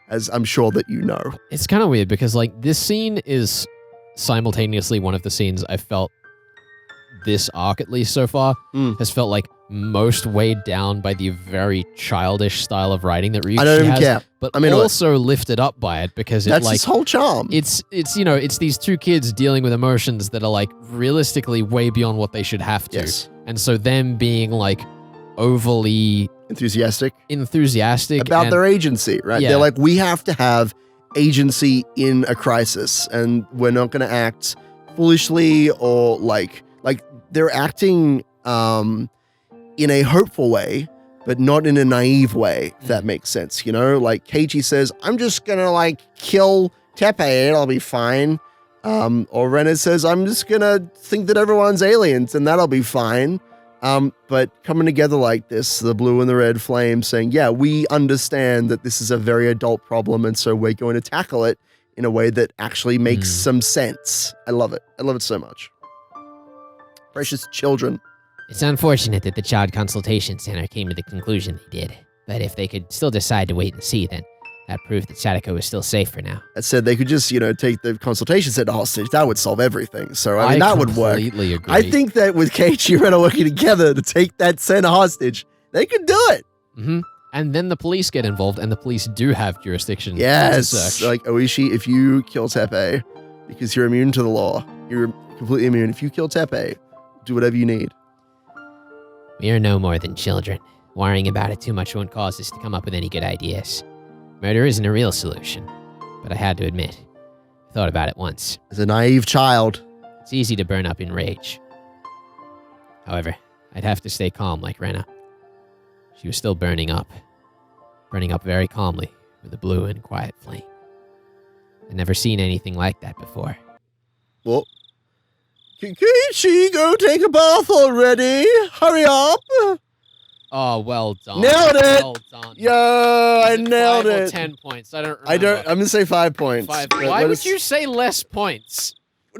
Speaker 2: as I'm sure that you know.
Speaker 1: It's kind of weird because like this scene is simultaneously one of the scenes I felt this arc, at least so far, has felt like most weighed down by the very childish style of writing that Ryuichi
Speaker 2: I don't even
Speaker 1: has,
Speaker 2: care.
Speaker 1: but
Speaker 2: I mean,
Speaker 1: also lifted up by it because
Speaker 2: that's
Speaker 1: it like
Speaker 2: its whole charm.
Speaker 1: it's it's these two kids dealing with emotions that are like realistically way beyond what they should have to.
Speaker 2: Yes.
Speaker 1: And so them being like overly
Speaker 2: Enthusiastic
Speaker 1: and
Speaker 2: about their agency, right?
Speaker 1: Yeah.
Speaker 2: They're like, we have to have agency in a crisis, and we're not going to act foolishly or like they're acting in a hopeful way, but not in a naive way, if that makes sense. You know, like Keiichi says, I'm just going to like kill Teppei, it'll be fine. Or Rena says, I'm just going to think that everyone's aliens and that'll be fine. But coming together like this, the blue and the red flame saying, yeah, we understand that this is a very adult problem, and so we're going to tackle it in a way that actually makes some sense. I love it. I love it so much. Precious children.
Speaker 3: It's unfortunate that the Child Consultation Center came to the conclusion they did, but if they could still decide to wait and see, then that proved that Sadako is still safe for now.
Speaker 2: That said, they could just, take the consultation center hostage. That would solve everything. So, I mean, that would work.
Speaker 1: completely agree.
Speaker 2: I think that with Keiichi and Rena working together to take that center hostage, they could do it.
Speaker 1: Mm-hmm. And then the police get involved, and the police do have jurisdiction to
Speaker 2: Yes.
Speaker 1: search.
Speaker 2: Like, Oishi, if you kill Teppei, because you're immune to the law, you're completely immune. If you kill Teppei, do whatever you need.
Speaker 3: We are no more than children. Worrying about it too much won't cause us to come up with any good ideas. Murder isn't a real solution, but I had to admit, I thought about it once.
Speaker 2: As a naive child.
Speaker 3: It's easy to burn up in rage. However, I'd have to stay calm like Rena. She was still burning up very calmly with a blue and quiet flame. I'd never seen anything like that before.
Speaker 2: Well, Keiichi, go take a bath already. Hurry up.
Speaker 1: Oh, well done.
Speaker 2: Nailed it.
Speaker 1: Well done.
Speaker 2: Yo, I
Speaker 1: Is it
Speaker 2: nailed
Speaker 1: 5 or
Speaker 2: it.
Speaker 1: 10 points. I don't remember.
Speaker 2: I'm going to say 5 points.
Speaker 1: 5.
Speaker 2: but
Speaker 1: Why
Speaker 2: let
Speaker 1: would
Speaker 2: us-
Speaker 1: you say less points?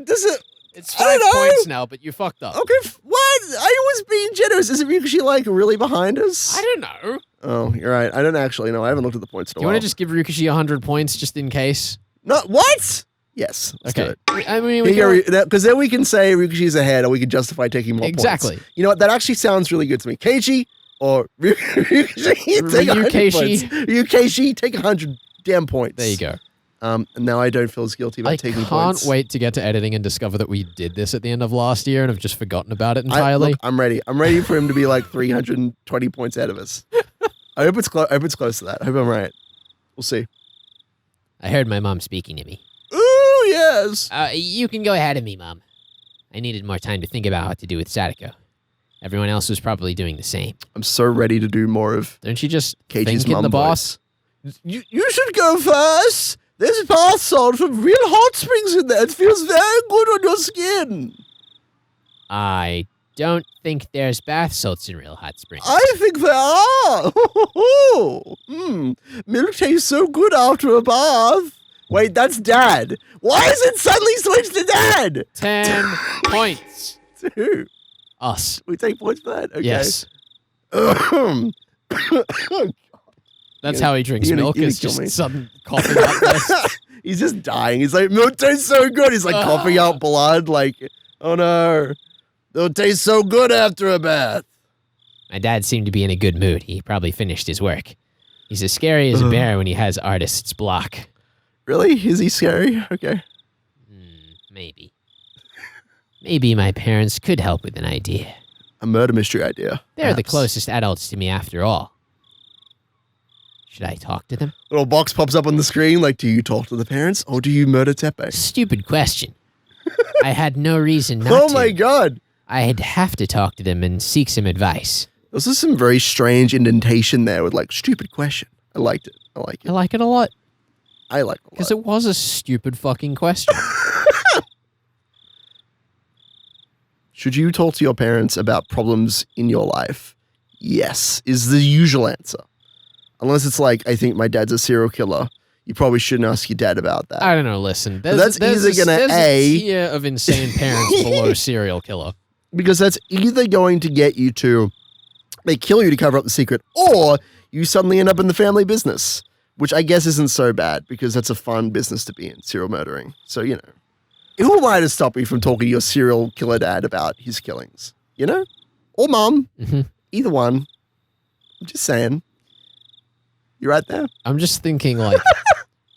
Speaker 2: Does it?
Speaker 1: It's
Speaker 2: I
Speaker 1: 5
Speaker 2: don't know.
Speaker 1: points now, but you fucked up.
Speaker 2: Okay, what? I was being generous. Is it Ryuichi like really behind us?
Speaker 1: I don't know.
Speaker 2: Oh, you're right. I don't actually know. I haven't looked at the points in a
Speaker 1: Do you
Speaker 2: while.
Speaker 1: want to just give Ryukishi 100 points just in case?
Speaker 2: No, what? Yes. Let's do
Speaker 1: Okay.
Speaker 2: it.
Speaker 1: I mean, we
Speaker 2: Because then we can say Ryukishi's ahead, or we can justify taking more
Speaker 1: Exactly.
Speaker 2: points. You know what? That actually sounds really good to me. Keiichi or Ryukishi, take 100
Speaker 1: Ryukeishi.
Speaker 2: points. Ryukeishi, take 100 damn points.
Speaker 1: There you go.
Speaker 2: And now I don't feel as guilty about
Speaker 1: I
Speaker 2: taking
Speaker 1: can't
Speaker 2: points.
Speaker 1: wait to get to editing and discover that we did this at the end of last year and have just forgotten about it entirely.
Speaker 2: I'm ready. I'm ready for him to be like 320 points ahead of us. I hope it's close to that. I hope I'm right. We'll see.
Speaker 3: I heard my mom speaking to me.
Speaker 2: Ooh, yes.
Speaker 3: You can go ahead of me, Mom. I needed more time to think about what to do with Sadako. Everyone else was probably doing the same.
Speaker 2: I'm so ready to do more of
Speaker 1: Don't you just
Speaker 2: Keiichi's
Speaker 1: think in
Speaker 2: mum
Speaker 1: the boss?
Speaker 2: voice. You should go first. There's bath salt from real hot springs in there. It feels very good on your skin.
Speaker 3: I don't think there's bath salts in Real Hot Springs.
Speaker 2: I think there are. Milk tastes so good after a bath. Wait, that's Dad. Why is it suddenly switched to Dad?
Speaker 1: 10 points.
Speaker 2: Who?
Speaker 1: Us.
Speaker 2: We take points for that? Okay.
Speaker 1: Yes.
Speaker 2: Ahem.
Speaker 1: That's
Speaker 2: You're
Speaker 1: how he drinks
Speaker 2: you're gonna-
Speaker 1: milk.
Speaker 2: you're
Speaker 1: It's
Speaker 2: gonna kill
Speaker 1: just
Speaker 2: me.
Speaker 1: sudden coughing up this.
Speaker 2: He's just dying. He's like, milk tastes so good. He's like coughing out blood. Like, oh no. It'll taste so good after a bath.
Speaker 3: My dad seemed to be in a good mood. He probably finished his work. He's as scary as a bear when he has artist's block.
Speaker 2: Really? Is he scary? Okay.
Speaker 3: Maybe. Maybe my parents could help with an idea.
Speaker 2: A murder mystery idea.
Speaker 3: They're the
Speaker 2: perhaps.
Speaker 3: closest adults to me after all. Should I talk to them?
Speaker 2: Little box pops up on the screen like, do you talk to the parents or do you murder Teppei?
Speaker 3: Stupid question. I had no reason not
Speaker 2: Oh
Speaker 3: to.
Speaker 2: my god.
Speaker 3: I'd have to talk to them and seek some advice.
Speaker 2: This is some very strange indentation there with like stupid question. I liked it. I like it.
Speaker 1: I like it a lot
Speaker 2: I like it a lot.
Speaker 1: because it was a stupid fucking question.
Speaker 2: Should you talk to your parents about problems in your life? Yes, is the usual answer. Unless it's like, I think my dad's a serial killer. You probably shouldn't ask your dad about that.
Speaker 1: I don't know. Listen,
Speaker 2: that's either gonna
Speaker 1: there's a tier of insane parents below serial killer.
Speaker 2: Because that's either going to get you to, they kill you to cover up the secret, or you suddenly end up in the family business, which I guess isn't so bad because that's a fun business to be in, serial murdering. So, you know, who am I to stop you from talking to your serial killer dad about his killings? You know? Or mom.
Speaker 1: Mhm.
Speaker 2: Either one. I'm just saying. You right there?
Speaker 1: I'm just thinking, like,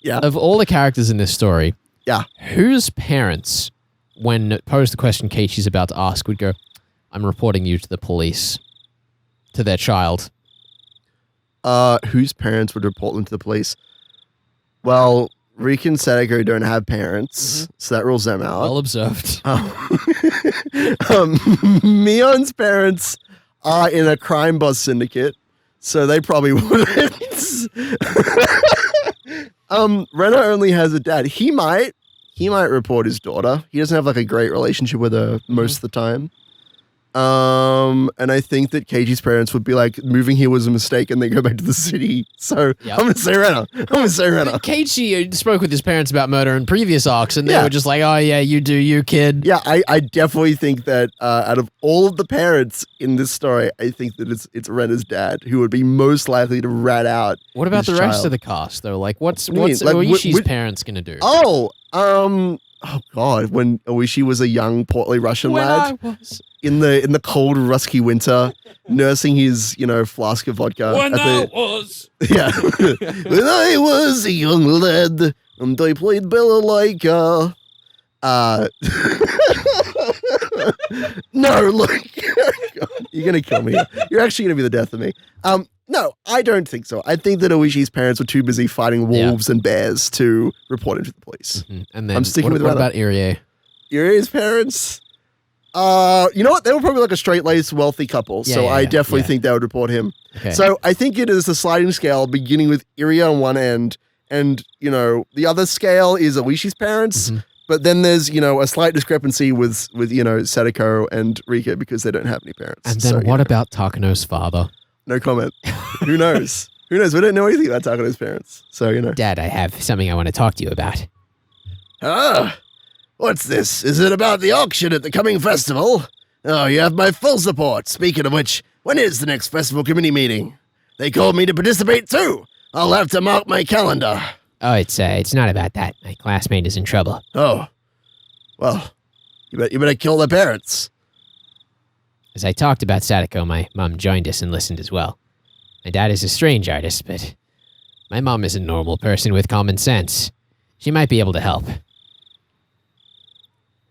Speaker 2: Yeah.
Speaker 1: of all the characters in this story,
Speaker 2: Yeah.
Speaker 1: whose parents, when posed the question Keiichi's about to ask, would go, "I'm reporting you to the police," to their child?
Speaker 2: Whose parents would report them to the police? Well, Rika and Sadako don't have parents, so that rules them out.
Speaker 1: Well observed.
Speaker 2: Mion's parents are in a crime boss syndicate, so they probably wouldn't. Rena only has a dad. He might report his daughter. He doesn't have like a great relationship with her most of the time. And I think that Keiichi's parents would be like, moving here was a mistake and they go back to the city. So
Speaker 1: Yep.
Speaker 2: I'm gonna say Rena.
Speaker 1: Keiichi spoke with his parents about murder in previous arcs, and they
Speaker 2: Yeah.
Speaker 1: were just like, "Oh yeah, you do, you kid."
Speaker 2: Yeah, I definitely think that out of all of the parents in this story, I think that it's Rena's dad who would be most likely to rat out.
Speaker 1: What about the
Speaker 2: his
Speaker 1: rest
Speaker 2: child.
Speaker 1: of the cast though? Like, what's
Speaker 2: What do you mean? Like,
Speaker 1: Oishi's
Speaker 2: wh-
Speaker 1: parents gonna do?
Speaker 2: Oh God, when Oishi was a young portly Russian
Speaker 1: when
Speaker 2: lad
Speaker 1: I was
Speaker 2: in the cold rusky winter, nursing his flask of vodka.
Speaker 1: was.
Speaker 2: Yeah, when I was a young lad and I played balalaika. No, look, you're gonna kill me. You're actually gonna be the death of me. No, I don't think so. I think that Oishi's parents were too busy fighting wolves and bears to report him to the police.
Speaker 1: Mhm. And then
Speaker 2: I'm sticking
Speaker 1: what,
Speaker 2: with
Speaker 1: what
Speaker 2: Rena.
Speaker 1: about Irie?
Speaker 2: Irie's parents, you know what? They were probably like a straight-laced, wealthy couple.
Speaker 1: Yeah,
Speaker 2: So
Speaker 1: yeah,
Speaker 2: I
Speaker 1: yeah,
Speaker 2: definitely
Speaker 1: yeah.
Speaker 2: think they would report him.
Speaker 1: Okay.
Speaker 2: So I think it is a sliding scale beginning with Irie on one end, and the other scale is Oishi's parents.
Speaker 1: Mhm.
Speaker 2: But then there's a slight discrepancy with Sadako and Rika because they don't have any parents.
Speaker 1: And then
Speaker 2: So,
Speaker 1: what about Takano's father?
Speaker 2: No comment. Who knows? Who knows? We don't know anything about Takano's parents. So
Speaker 3: Dad, I have something I want to talk to you about.
Speaker 2: What's this? Is it about the auction at the coming festival? Oh, you have my full support. Speaking of which, when is the next festival committee meeting? They called me to participate too. I'll have to mark my calendar.
Speaker 3: Oh, it's not about that. My classmate is in trouble.
Speaker 2: Oh, well, you better kill their parents.
Speaker 3: As I talked about Sadako, my mom joined us and listened as well. My dad is a strange artist, but my mom is a normal person with common sense. She might be able to help.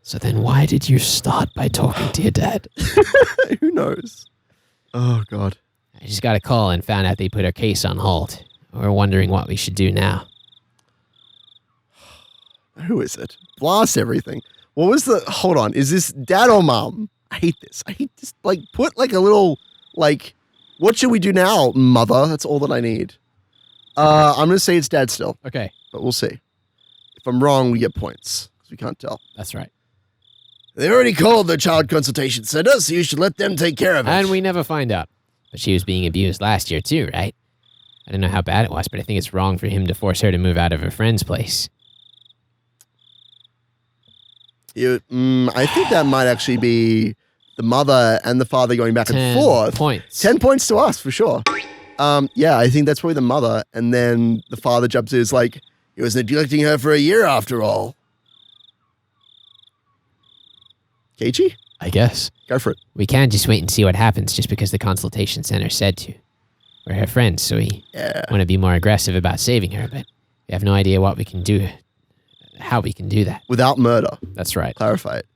Speaker 1: So then why did you start by talking to your dad?
Speaker 2: Who knows? Oh, God.
Speaker 3: I just got a call and found out they put our case on hold. We're wondering what we should do now.
Speaker 2: Who is it? Blast everything. What was the... Hold on. Is this dad or mom? I hate this. I hate this. Like, put like a little, like, what should we do now, mother? That's all that I need. I'm going to say it's dad still,
Speaker 1: Okay,
Speaker 2: but we'll see. If I'm wrong, we get points, because we can't tell.
Speaker 1: that's right.
Speaker 2: They already called the child consultation center, so you should let them take care of it.
Speaker 1: And we never find out.
Speaker 3: But she was being abused last year too, right? I don't know how bad it was, but I think it's wrong for him to force her to move out of her friend's place.
Speaker 2: I think that might actually be the mother and the father going back
Speaker 1: 10
Speaker 2: and forth.
Speaker 1: points.
Speaker 2: 10 points to us, for sure. Yeah, I think that's probably the mother. And then the father jumps in, is like, he was neglecting her for a year after all. Keiichi?
Speaker 1: I guess.
Speaker 2: Go for it.
Speaker 3: We can't just wait and see what happens just because the consultation center said to. We're her friends, so we
Speaker 2: Yeah.
Speaker 3: want to be more aggressive about saving her, but we have no idea what we can do, how we can do that.
Speaker 2: Without murder.
Speaker 1: That's right.
Speaker 2: Clarify it.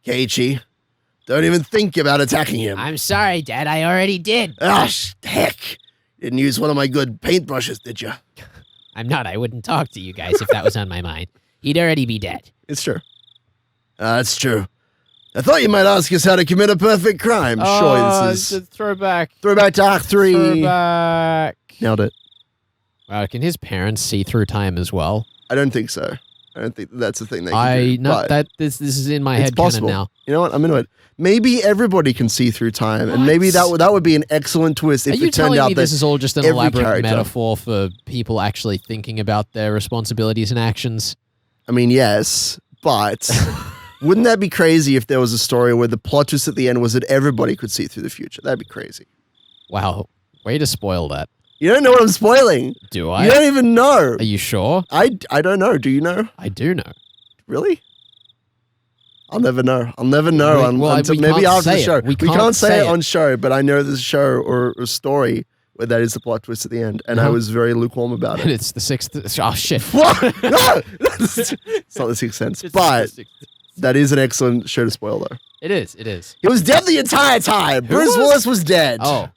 Speaker 2: Keiichi, don't even think about attacking him.
Speaker 3: I'm sorry, Dad, I already did.
Speaker 2: Heck. Didn't use one of my good paintbrushes, did you?
Speaker 3: I'm not, I wouldn't talk to you guys if that was on my mind. He'd already be dead.
Speaker 2: It's true. That's true. I thought you might ask us how to commit a perfect crime. Sure, this is
Speaker 1: throwback.
Speaker 2: Throwback to Act 3.
Speaker 1: Throwback.
Speaker 2: Nailed it.
Speaker 1: Wow, can his parents see through time as well?
Speaker 2: I don't think so. I don't think that's the thing they can do.
Speaker 1: No,
Speaker 2: but
Speaker 1: this is in my
Speaker 2: it's
Speaker 1: head
Speaker 2: possible.
Speaker 1: canon now.
Speaker 2: You know what? I'm into it. Maybe everybody can see through time, and maybe that would be an excellent twist if
Speaker 1: Are you
Speaker 2: it turned
Speaker 1: telling
Speaker 2: out
Speaker 1: me
Speaker 2: that
Speaker 1: this is all just an
Speaker 2: every
Speaker 1: elaborate
Speaker 2: character-
Speaker 1: metaphor for people actually thinking about their responsibilities and actions?
Speaker 2: I mean, yes, but wouldn't that be crazy if there was a story where the plot twist at the end was that everybody could see through the future? That'd be crazy.
Speaker 1: Wow, way to spoil that.
Speaker 2: You don't know what I'm spoiling.
Speaker 1: Do I?
Speaker 2: You don't even know.
Speaker 1: Are you sure?
Speaker 2: I don't know. Do you know?
Speaker 1: I do know.
Speaker 2: Really? I'll never know. I'll never know until
Speaker 1: we
Speaker 2: maybe
Speaker 1: can't
Speaker 2: after the
Speaker 1: say
Speaker 2: show.
Speaker 1: it. We
Speaker 2: can't
Speaker 1: can't
Speaker 2: say
Speaker 1: say
Speaker 2: it
Speaker 1: it.
Speaker 2: on show, but I know there's a show or a story where that is the plot twist at the end, and I
Speaker 1: Uh-huh.
Speaker 2: was very lukewarm about
Speaker 1: And
Speaker 2: it.
Speaker 1: it's the sixth. Oh shit!
Speaker 2: What? No! It's not the Sixth Sense, but that is an excellent show to spoil, though.
Speaker 1: It is. It is.
Speaker 2: He was dead the entire time. Bruce
Speaker 1: was?
Speaker 2: Willis was dead.
Speaker 1: Oh,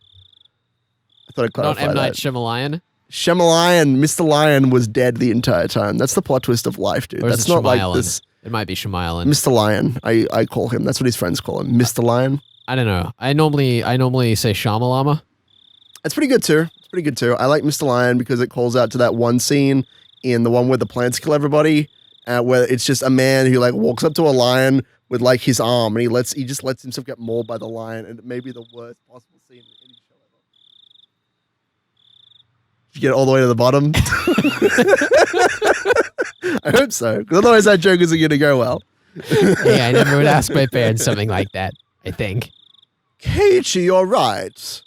Speaker 2: I thought I'd
Speaker 1: not
Speaker 2: clarify
Speaker 1: M Night
Speaker 2: that.
Speaker 1: Shyamalan.
Speaker 2: Shyamalan, Mr. Lion was dead the entire time. That's the plot twist of life, dude.
Speaker 1: Or is
Speaker 2: That's
Speaker 1: it
Speaker 2: not like
Speaker 1: Shyamalan?
Speaker 2: this.
Speaker 1: It might be Shyamalan.
Speaker 2: Mr. Lion, I call him. That's what his friends call him. Mr. Lion.
Speaker 1: I don't know. I normally say Shyamalama.
Speaker 2: That's pretty good too. It's pretty good too. I like Mr. Lion because it calls out to that one scene in the one where the plants kill everybody, where it's just a man who like walks up to a lion with like his arm and he just lets himself get mauled by the lion, and it may be the worst possible scene in any show ever. Did you get it all the way to the bottom? I hope so, because otherwise that joke isn't going to go well.
Speaker 1: Yeah, I never would ask my parents something like that. I think.
Speaker 2: Keiichi, you're right.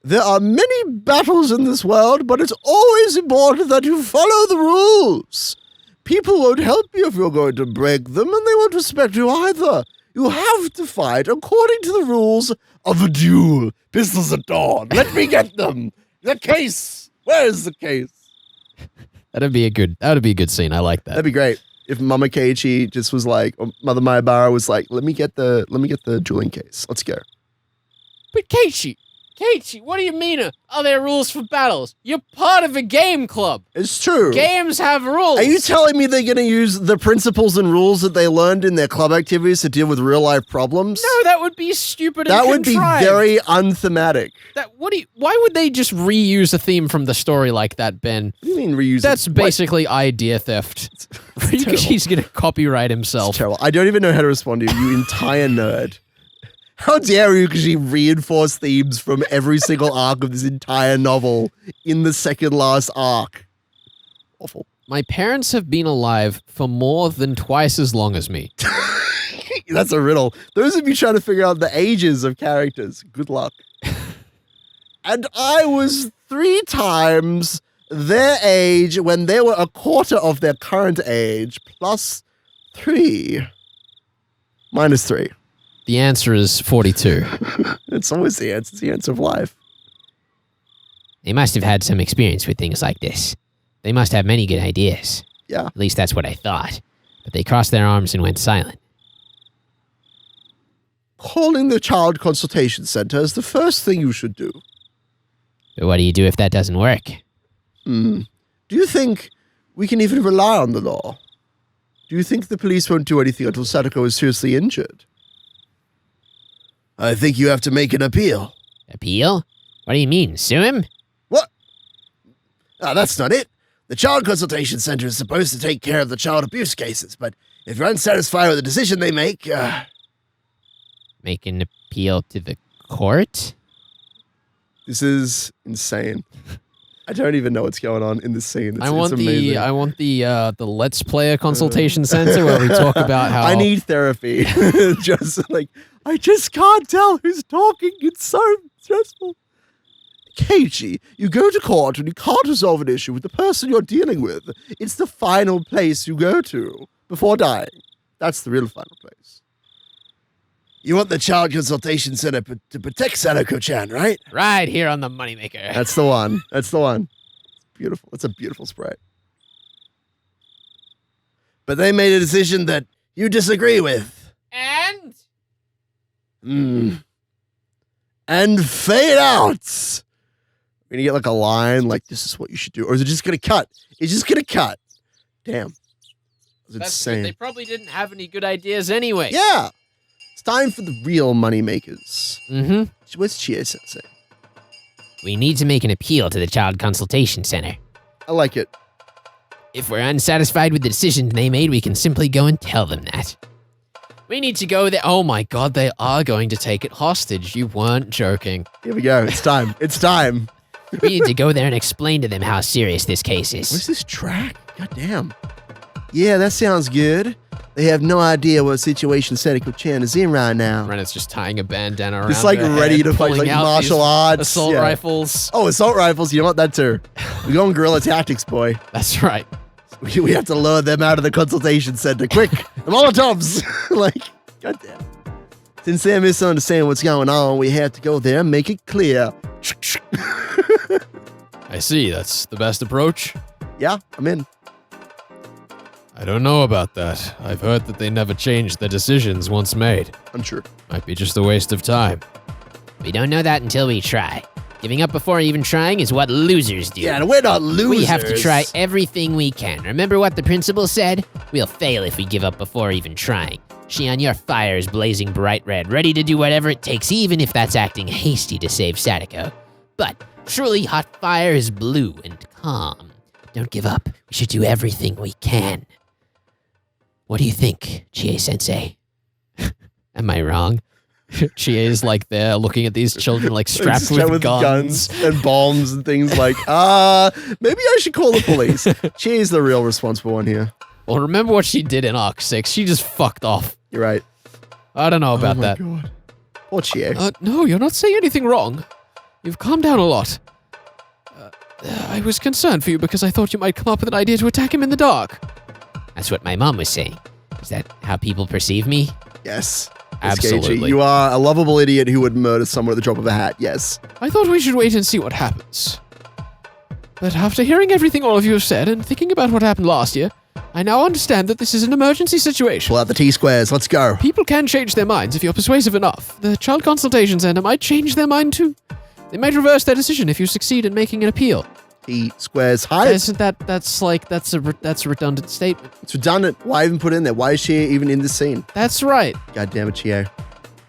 Speaker 2: There are many battles in this world, but it's always important that you follow the rules. People won't help you if you're going to break them, and they won't respect you either. You have to fight according to the rules of a duel. Pistols at dawn. Let me get them. The case. Where's the case?
Speaker 1: That would be a good scene. I like that.
Speaker 2: That'd be great if Mama Keiichi just was like, or Mother Mayabara was like, let me get the dueling case. Let's go.
Speaker 1: But Keiichi, what do you mean? Are there rules for battles? You're part of a game club.
Speaker 2: It's true.
Speaker 1: Games have rules.
Speaker 2: Are you telling me they're going to use the principles and rules that they learned in their club activities to deal with real life problems?
Speaker 1: No, that would be stupid.
Speaker 2: That
Speaker 1: and
Speaker 2: would be
Speaker 1: contrived.
Speaker 2: very unthematic.
Speaker 1: Why would they just reuse a theme from the story like that, Ben?
Speaker 2: What do you mean reuse?
Speaker 1: That's
Speaker 2: it?
Speaker 1: basically idea theft. Ryukishi's gonna copyright
Speaker 2: It's
Speaker 1: himself.
Speaker 2: terrible. I don't even know how to respond to you entire nerd. How dare Ryukishi reinforce themes from every single arc of this entire novel in the second last arc? Awful.
Speaker 1: My parents have been alive for more than twice as long as me.
Speaker 2: That's a riddle. Those of you trying to figure out the ages of characters, good luck. And I was 3 times their age when they were a quarter of their current age, plus 3. Minus 3.
Speaker 1: The answer is 42.
Speaker 2: It's always the answer. It's the answer of life.
Speaker 3: They must have had some experience with things like this. They must have many good ideas.
Speaker 2: Yeah.
Speaker 3: At least that's what I thought. But they crossed their arms and went silent.
Speaker 2: Calling the Child Consultation Center is the first thing you should do.
Speaker 3: But what do you do if that doesn't work?
Speaker 2: Do you think we can even rely on the law? Do you think the police won't do anything until Sadako is seriously injured? I think you have to make an appeal.
Speaker 3: Appeal? What do you mean, sue him?
Speaker 2: What? That's not it. The Child Consultation Center is supposed to take care of the child abuse cases, but if you're unsatisfied with the decision they make,
Speaker 3: Make an appeal to the court?
Speaker 2: this is insane. I don't even know what's going on in this scene. It's
Speaker 1: I
Speaker 2: amazing.
Speaker 1: want the Let's Player consultation center where we talk about how
Speaker 2: I need therapy. Just like, I just can't tell who's talking. It's so stressful. Keiichi, you go to court and you can't resolve an issue with the person you're dealing with. It's the final place you go to before dying. That's the real final place. You want the Child Consultation Center to protect Sadako-chan, right?
Speaker 3: Right here on the Moneymaker.
Speaker 2: That's the one. That's the one. It's beautiful. It's a beautiful sprite. But they made a decision that you disagree with.
Speaker 3: And?
Speaker 2: And fade out. We're gonna get like a line like this is what you should do. Or is it just gonna cut? It's just gonna cut. Damn. It's
Speaker 1: That's
Speaker 2: insane.
Speaker 1: good. They probably didn't have any good ideas anyway.
Speaker 2: Yeah. It's time for the real moneymakers.
Speaker 3: Mm-hmm.
Speaker 2: What's Chie-sensei?
Speaker 3: We need to make an appeal to the Child Consultation Center.
Speaker 2: I like it.
Speaker 3: If we're unsatisfied with the decision they made, we can simply go and tell them that.
Speaker 1: We need to go there. Oh my god, they are going to take it hostage. You weren't joking.
Speaker 2: Here we go. It's time. It's time.
Speaker 3: We need to go there and explain to them how serious this case is.
Speaker 2: What's this track? God damn. Yeah, that sounds good. They have no idea what situation Sadako-chan is in right now.
Speaker 1: Rennett's just tying a bandana around
Speaker 2: Just like
Speaker 1: her
Speaker 2: ready
Speaker 1: head,
Speaker 2: to fight
Speaker 1: pulling
Speaker 2: like
Speaker 1: out
Speaker 2: martial
Speaker 1: these
Speaker 2: arts.
Speaker 1: assault
Speaker 2: Yeah.
Speaker 1: rifles.
Speaker 2: Oh, assault rifles. You want that too. We're going guerrilla tactics, boy.
Speaker 1: That's right.
Speaker 2: We have to lure them out of the consultation center. Quick. The Molotovs. Like, goddamn. Since they're misunderstanding what's going on, we have to go there and make it clear.
Speaker 1: I see. That's the best approach.
Speaker 2: Yeah, I'm in.
Speaker 1: I don't know about that. I've heard that they never changed their decisions once made.
Speaker 2: Unsure.
Speaker 1: Might be just a waste of time.
Speaker 3: We don't know that until we try. Giving up before even trying is what losers do.
Speaker 2: Yeah, we're not losers.
Speaker 3: We have to try everything we can. Remember what the principal said? We'll fail if we give up before even trying. Shion, your fire is blazing bright red, ready to do whatever it takes, even if that's acting hasty to save Sadako. But truly hot fire is blue and calm. Don't give up. We should do everything we can. What do you think, Chie-sensei?
Speaker 1: Am I wrong? Chie is like there looking at these children like strapped with guns.
Speaker 2: and bombs and things like, maybe I should call the police. Chie is the real responsible one here.
Speaker 1: Well, remember what she did in Arc 6? She just fucked off.
Speaker 2: You're right.
Speaker 1: I don't know about that.
Speaker 2: Oh my god. Poor Chie.
Speaker 1: No, you're not saying anything wrong. You've calmed down a lot. I was concerned for you because I thought you might come up with an idea to attack him in the dark.
Speaker 3: That's what my mom was saying. Is that how people perceive me?
Speaker 2: Yes.
Speaker 1: Absolutely.
Speaker 2: Keiichi, you are a lovable idiot who would murder someone at the drop of a hat. Yes.
Speaker 1: I thought we should wait and see what happens. But after hearing everything all of you have said and thinking about what happened last year, I now understand that this is an emergency situation.
Speaker 2: Pull out the T-squares. Let's go.
Speaker 1: People can change their minds if you're persuasive enough. The Child Consultation Center might change their mind too. They might reverse their decision if you succeed in making an appeal.
Speaker 2: T-squares high.
Speaker 1: Isn't that's a redundant statement?
Speaker 2: It's redundant. Why even put it in there? Why is she even in this scene?
Speaker 1: That's right.
Speaker 2: God damn it, Chie.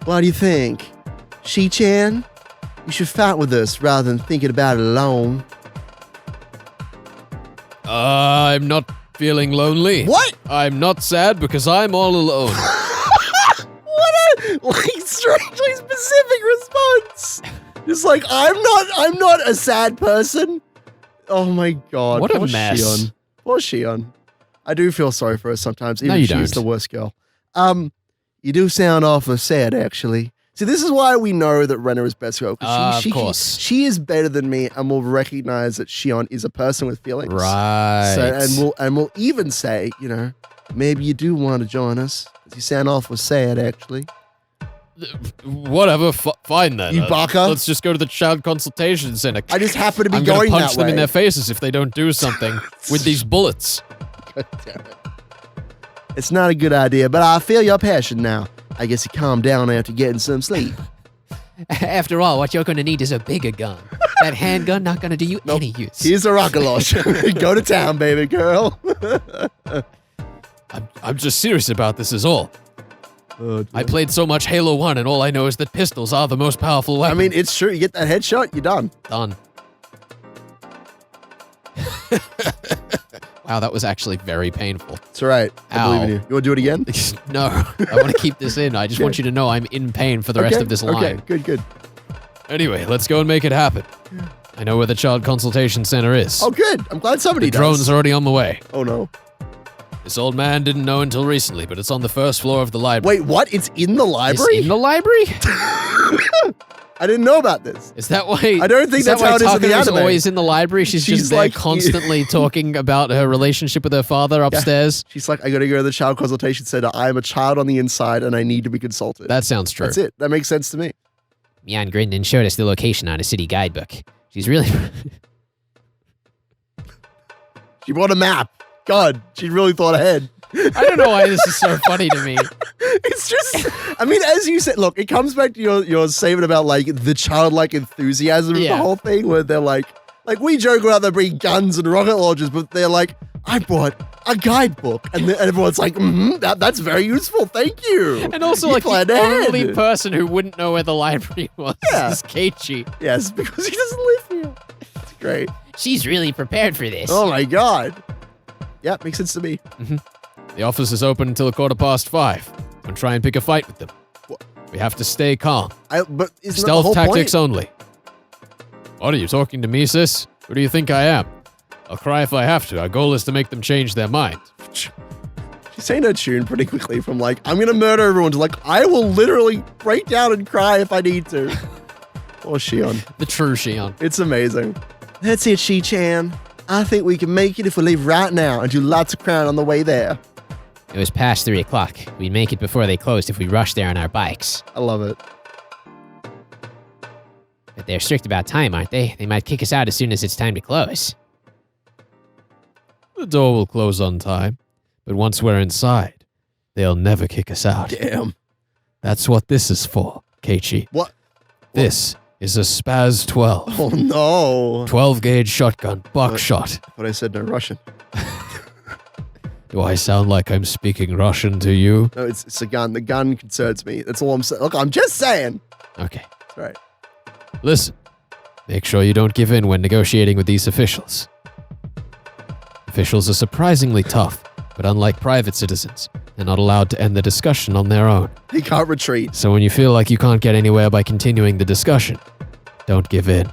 Speaker 2: What do you think? Shi-chan? You should fight with us rather than thinking about it alone.
Speaker 1: I'm not feeling lonely.
Speaker 2: What?
Speaker 1: I'm not sad because I'm all alone.
Speaker 2: What a strangely specific response. Just like I'm not a sad person. Oh my god.
Speaker 1: What a
Speaker 2: Poor
Speaker 1: mess.
Speaker 2: Shion. Poor Shion. I do feel sorry for her sometimes, even
Speaker 1: No, you
Speaker 2: if she's
Speaker 1: don't.
Speaker 2: the worst girl. You do sound awful sad, actually. See, this is why we know that Renner is best girl.
Speaker 1: Of course.
Speaker 2: She is better than me, and will recognize that Shion is a person with feelings.
Speaker 1: Right.
Speaker 2: So, and we'll even say, maybe you do want to join us. 'Cause you sound awful sad, actually.
Speaker 1: Whatever, fine then.
Speaker 2: You baka?
Speaker 1: Let's just go to the Child Consultation Center.
Speaker 2: I just happen to be
Speaker 1: I'm gonna
Speaker 2: going
Speaker 1: punch
Speaker 2: that
Speaker 1: them
Speaker 2: way.
Speaker 1: in their faces if they don't do something with these bullets.
Speaker 2: God damn it. It's not a good idea, but I feel your passion now. I guess you calm down after getting some sleep.
Speaker 3: After all, what you're going to need is a bigger gun. That handgun not going to do you any use.
Speaker 2: Here's a rockalosh. Go to town, baby girl.
Speaker 1: I'm just serious about this is all. I played so much Halo 1 and all I know is that pistols are the most powerful
Speaker 2: I
Speaker 1: weapon.
Speaker 2: mean, it's true. You get that headshot, you're done.
Speaker 1: Done. Wow, that was actually very painful.
Speaker 2: It's all right. I believe in
Speaker 1: Ow.
Speaker 2: you. You want to do it again?
Speaker 1: No, I want to keep this in. I just want you to know I'm in pain for the rest of this line.
Speaker 2: Okay, good.
Speaker 1: Anyway, let's go and make it happen. I know where the Child Consultation Center is.
Speaker 2: Oh, good. I'm glad somebody
Speaker 1: the
Speaker 2: does.
Speaker 1: drone's already on the way.
Speaker 2: Oh, no.
Speaker 1: This old man didn't know until recently, but it's on the first floor of the library.
Speaker 2: Wait, what? It's in the library?
Speaker 1: It's in the library?
Speaker 2: I didn't know about this.
Speaker 1: Is that why?
Speaker 2: I don't think that's how it is in the
Speaker 1: Taka's
Speaker 2: anime.
Speaker 1: always in the library. She's just there
Speaker 2: like-
Speaker 1: constantly talking about her relationship with her father upstairs.
Speaker 2: She's like, I gotta go to the child consultation center. I am a child on the inside and I need to be consulted.
Speaker 1: That sounds true.
Speaker 2: That's it. That makes sense to me.
Speaker 3: Mian grinned and showed us the location on a city guidebook. She's really...
Speaker 2: She brought a map. God, she really thought ahead.
Speaker 1: I don't know why this is so funny to me.
Speaker 2: It's just, I mean, as you said, look, it comes back to your statement about like the childlike enthusiasm of the
Speaker 1: Yeah.
Speaker 2: whole thing, where they're like we joke about them bringing guns and rocket launchers, but they're like, I brought a guidebook. And everyone's like, that's very useful. Thank you.
Speaker 1: And also,
Speaker 2: You
Speaker 1: like, the
Speaker 2: planned ahead.
Speaker 1: only person who wouldn't know where the library was is Keiichi.
Speaker 2: Yes, because he doesn't live here. It's great.
Speaker 3: She's really prepared for this.
Speaker 2: Oh my god. Yeah, makes sense to me.
Speaker 1: The office is open until 5:15. Don't try and pick a fight with them.
Speaker 2: What?
Speaker 1: We have to stay calm.
Speaker 2: But isn't that the
Speaker 1: Stealth
Speaker 2: whole
Speaker 1: tactics
Speaker 2: point?
Speaker 1: only. What, are you talking to me, sis? Who do you think I am? I'll cry if I have to. Our goal is to make them change their mind.
Speaker 2: She's saying her tune pretty quickly from like, I'm gonna murder everyone to like, I will literally break down and cry if I need to. Or Shion.
Speaker 1: The true Shion.
Speaker 2: It's amazing. That's it, Shi-chan. I think we can make it if we leave right now and do lots of crying on the way there.
Speaker 3: It was past 3 o'clock. We'd make it before they closed if we rushed there on our bikes.
Speaker 2: I love it.
Speaker 3: But they're strict about time, aren't they? They might kick us out as soon as it's time to close.
Speaker 1: The door will close on time, but once we're inside, they'll never kick us out.
Speaker 2: Damn.
Speaker 1: That's what this is for, Keiichi.
Speaker 2: What?
Speaker 1: This is a Spaz 12.
Speaker 2: Oh no.
Speaker 1: 12-gauge shotgun, buckshot.
Speaker 2: But I said no Russian.
Speaker 1: Do I sound like I'm speaking Russian to you?
Speaker 2: No, it's a gun. The gun concerns me. That's all I'm saying. Look, I'm just saying.
Speaker 1: Okay.
Speaker 2: That's right.
Speaker 1: Listen, make sure you don't give in when negotiating with these officials. Officials are surprisingly tough, but unlike private citizens, they're not allowed to end the discussion on their own.
Speaker 2: He can't retreat.
Speaker 1: So when you feel like you can't get anywhere by continuing the discussion, don't give in.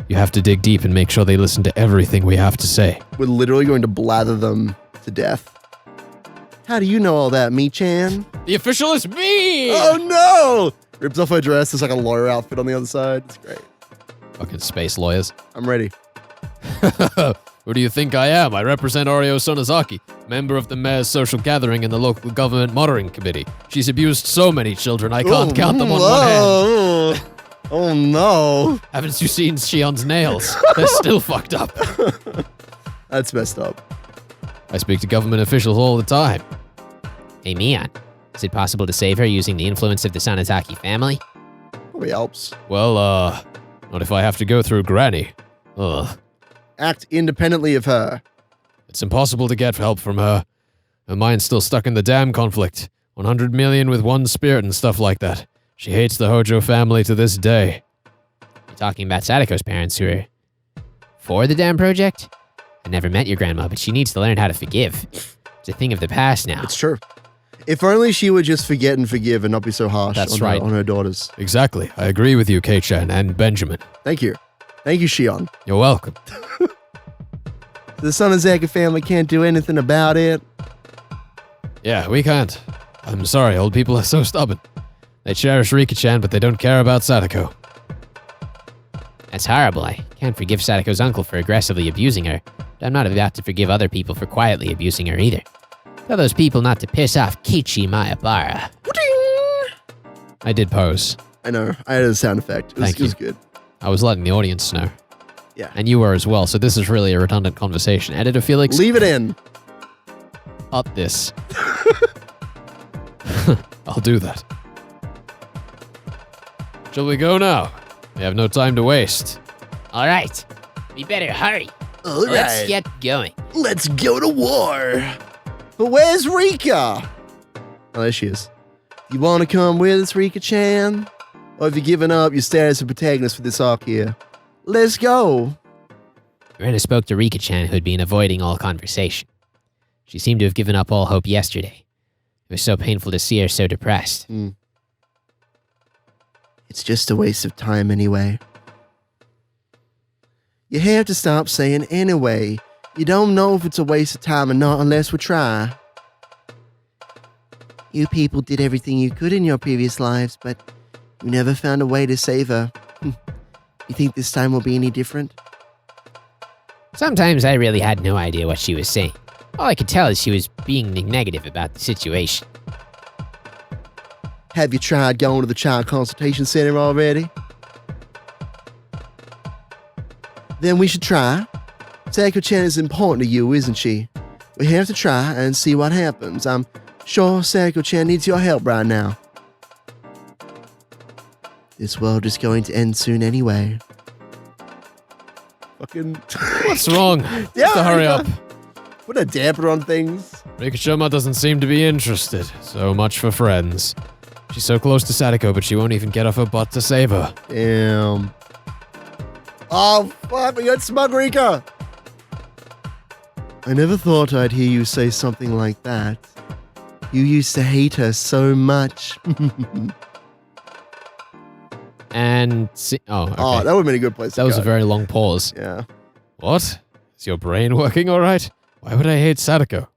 Speaker 1: You have to dig deep and make sure they listen to everything we have to say.
Speaker 2: We're literally going to blather them to death. How do you know all that, Me-chan?
Speaker 1: The official is me!
Speaker 2: Oh no! Rips off her dress. There's like a lawyer outfit on the other side. It's great.
Speaker 1: Fucking space lawyers.
Speaker 2: I'm ready.
Speaker 1: Who do you think I am? I represent Oreo Sonozaki, member of the mayor's social gathering and the local government monitoring committee. She's abused so many children, I can't count them on one hand.
Speaker 2: Oh no.
Speaker 1: Haven't you seen Shion's nails? They're still fucked up.
Speaker 2: That's messed up.
Speaker 1: I speak to government officials all the time.
Speaker 3: Hey, Mion. Is it possible to save her using the influence of the Sonozaki family?
Speaker 2: Probably helps.
Speaker 1: Well, not if I have to go through Granny. Ugh.
Speaker 2: Act independently of her.
Speaker 1: It's impossible to get help from her. Her mind's still stuck in the dam conflict. 100 million with one spirit and stuff like that. She hates the Hojo family to this day.
Speaker 3: You're talking about Sadako's parents who are for the dam project? I never met your grandma, but she needs to learn how to forgive. It's a thing of the past now.
Speaker 2: It's true. If only she would just forget and forgive and not be so harsh
Speaker 1: That's
Speaker 2: on,
Speaker 1: right.
Speaker 2: on her daughters.
Speaker 1: Exactly. I agree with you, Kei-chan and Benjamin.
Speaker 2: Thank you. Thank you, Shion.
Speaker 1: You're welcome.
Speaker 2: The Sonozaki family can't do anything about it.
Speaker 1: Yeah, we can't. I'm sorry, old people are so stubborn. They cherish Rika-chan, but they don't care about Sadako.
Speaker 3: That's horrible. I can't forgive Sadako's uncle for aggressively abusing her, but I'm not about to forgive other people for quietly abusing her either. Tell those people not to piss off Keiichi Mayabara.
Speaker 1: I did pose.
Speaker 2: I know. I had a sound effect. It was,
Speaker 1: Thank
Speaker 2: it was
Speaker 1: you.
Speaker 2: good.
Speaker 1: I was letting the audience know.
Speaker 2: Yeah.
Speaker 1: And you were as well, so this is really a redundant conversation. Editor Felix,
Speaker 2: Leave it in.
Speaker 1: up this. I'll do that. Shall we go now? We have no time to waste.
Speaker 3: All right. We better hurry.
Speaker 2: All
Speaker 3: Let's
Speaker 2: right.
Speaker 3: get going.
Speaker 2: Let's go to war. But where's Rika? Oh, there she is. You want to come with us, Rika-chan? Or have you given up your status of protagonist for this arc here? Let's go.
Speaker 3: Rena spoke to Rika-chan, who had been avoiding all conversation. She seemed to have given up all hope yesterday. It was so painful to see her so depressed.
Speaker 2: It's just a waste of time anyway. You have to stop saying anyway. You don't know if it's a waste of time or not unless we try. You people did everything you could in your previous lives, but you never found a way to save her. You think this time will be any different?
Speaker 3: Sometimes I really had no idea what she was saying. All I could tell is she was being negative about the situation.
Speaker 2: Have you tried going to the Child Consultation Center already? Then we should try. Sadako-chan is important to you, isn't she? We have to try and see what happens. I'm sure Sadako-chan needs your help right now. This world is going to end soon anyway. Fucking...
Speaker 1: What's wrong?
Speaker 2: Yeah,
Speaker 1: To hurry up.
Speaker 2: Put a damper on things.
Speaker 1: Rikachoma doesn't seem to be interested. So much for friends. She's so close to Sadako, but she won't even get off her butt to save her.
Speaker 2: Damn. Oh, fuck, we got Smug Rika. I never thought I'd hear you say something like that. You used to hate her so much.
Speaker 1: And okay.
Speaker 2: Oh, that would have been a good place to
Speaker 1: That was
Speaker 2: go.
Speaker 1: a very long pause.
Speaker 2: Yeah.
Speaker 1: What? Is your brain working all right? Why would I hate Sadako?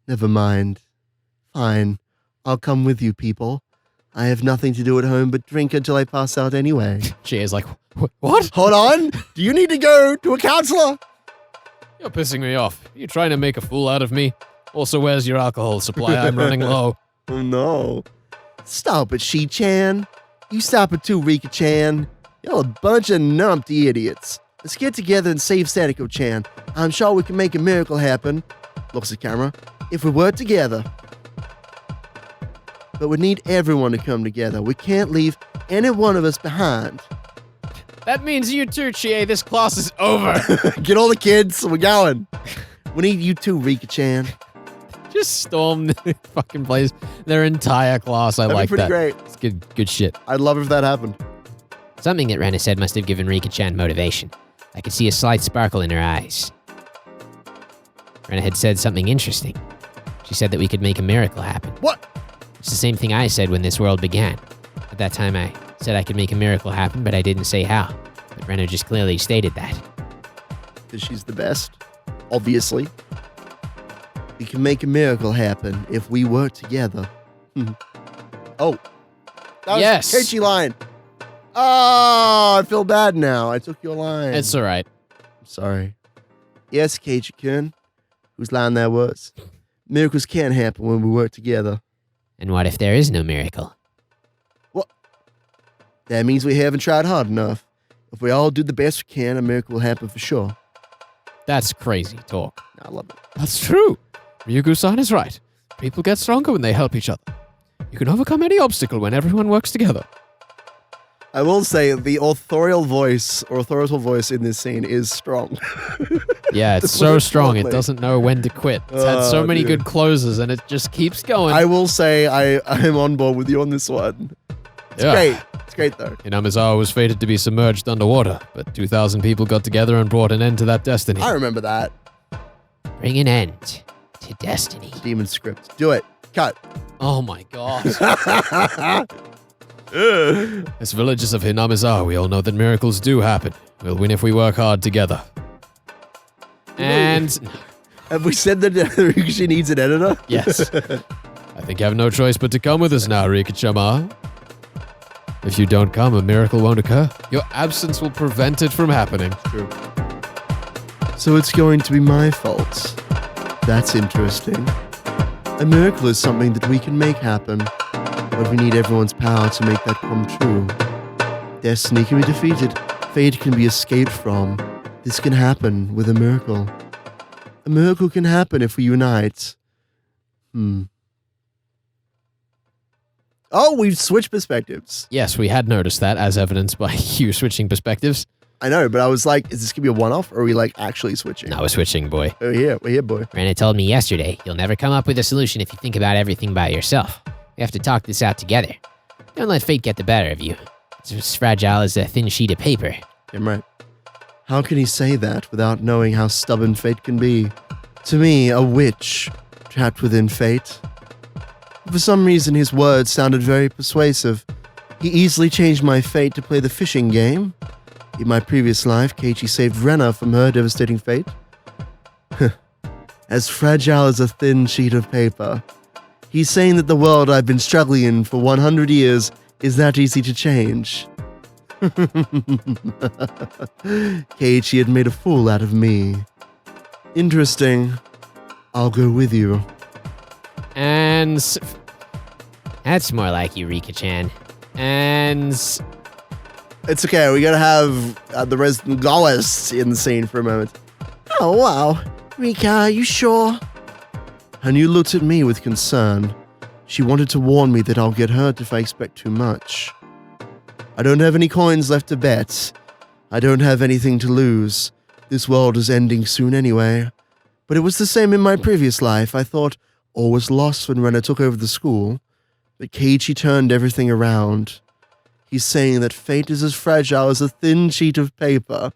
Speaker 2: Never mind. Fine. I'll come with you, people. I have nothing to do at home but drink until I pass out anyway.
Speaker 1: She is like, what?
Speaker 2: Hold on. Do you need to go to a counselor?
Speaker 1: You're pissing me off. Are you trying to make a fool out of me? Also, where's your alcohol supply? I'm running low.
Speaker 2: Oh, no. Stop it, Shi-chan. You stop it too, Rika-chan. You're a bunch of numpty idiots. Let's get together and save Sadako-chan. I'm sure we can make a miracle happen. Looks at camera. If we work together. But we need everyone to come together. We can't leave any one of us behind.
Speaker 1: That means you too, Chie. This class is over.
Speaker 2: Get all the kids. We're going. We need you too, Rika-chan.
Speaker 1: Just storm the fucking place. Their entire class. I
Speaker 2: That'd
Speaker 1: like
Speaker 2: be pretty
Speaker 1: that.
Speaker 2: great.
Speaker 1: It's good shit.
Speaker 2: I'd love it if that happened.
Speaker 3: Something that Rena said must have given Rika-chan motivation. I could see a slight sparkle in her eyes. Rena had said something interesting. She said that we could make a miracle happen.
Speaker 2: What?
Speaker 3: It's the same thing I said when this world began. At that time, I said I could make a miracle happen, but I didn't say how. But Rena just clearly stated that.
Speaker 2: Because she's the best. Obviously. We can make a miracle happen if we work together. Oh. That was
Speaker 1: Yes.
Speaker 2: Keiichi line. Oh, I feel bad now. I took your line.
Speaker 1: It's all right.
Speaker 2: I'm sorry. Yes, Keiichi-kun. Whose line that was? Miracles can't happen when we work together.
Speaker 3: And what if there is no miracle?
Speaker 2: That means we haven't tried hard enough. If we all do the best we can, a miracle will happen for sure.
Speaker 1: That's crazy talk.
Speaker 2: I love it.
Speaker 1: That's true. Ryugu-san is right. People get stronger when they help each other. You can overcome any obstacle when everyone works together.
Speaker 2: I will say the authorial voice in this scene is strong.
Speaker 1: Yeah, it's
Speaker 2: That's what
Speaker 1: so
Speaker 2: it's
Speaker 1: strong. It
Speaker 2: lovely.
Speaker 1: doesn't know when to quit. It's had so
Speaker 2: Oh,
Speaker 1: many
Speaker 2: dude.
Speaker 1: good closes, and it just keeps going.
Speaker 2: I will say I'm on board with you on this one. It's great. It's great though.
Speaker 1: Inamizawa was fated to be submerged underwater, but 2,000 people got together and brought an end to that destiny.
Speaker 2: I remember that.
Speaker 3: Bring an end to destiny.
Speaker 2: Demon script. Do it. Cut.
Speaker 1: Oh my god. As villagers of Hinamizawa, we all know that miracles do happen. We'll win if we work hard together. And
Speaker 2: Have we said that Ryushi needs an editor?
Speaker 1: yes, I think you have no choice but to come with us now, Rika-chama. If you don't come, a miracle won't occur. Your absence will prevent it from happening.
Speaker 2: True. So it's going to be my fault. That's interesting. A miracle is something that we can make happen, but we need everyone's power to make that come true. Destiny can be defeated. Fate can be escaped from. This can happen with a miracle. A miracle can happen if we unite. Oh, we've switched perspectives.
Speaker 1: Yes, we had noticed that, as evidenced by you switching perspectives.
Speaker 2: I know, but I was like, is this going to be a one-off, or are we like actually switching?
Speaker 3: No, we're switching, boy.
Speaker 2: We're here, boy.
Speaker 3: Rena told me yesterday, you'll never come up with a solution if you think about everything by yourself. We have to talk this out together. Don't let fate get the better of you. It's as fragile as a thin sheet of paper.
Speaker 2: I'm right. How can he say that without knowing how stubborn fate can be? To me, a witch, trapped within fate. For some reason, his words sounded very persuasive. He easily changed my fate to play the fishing game. In my previous life, Keiichi saved Rena from her devastating fate. As fragile as a thin sheet of paper. He's saying that the world I've been struggling in for 100 years is that easy to change. Keiichi had made a fool out of me. Interesting. I'll go with you.
Speaker 1: And
Speaker 3: That's more like you, Rika-chan.
Speaker 1: and
Speaker 2: It's okay, we gotta have the resident Gaulists in the scene for a moment. Oh, wow. Rika, are you sure? Hanu looked at me with concern. She wanted to warn me that I'll get hurt if I expect too much. I don't have any coins left to bet. I don't have anything to lose. This world is ending soon anyway. But it was the same in my previous life. I thought all was lost when Rena took over the school. But Keiichi turned everything around. He's saying that fate is as fragile as a thin sheet of paper.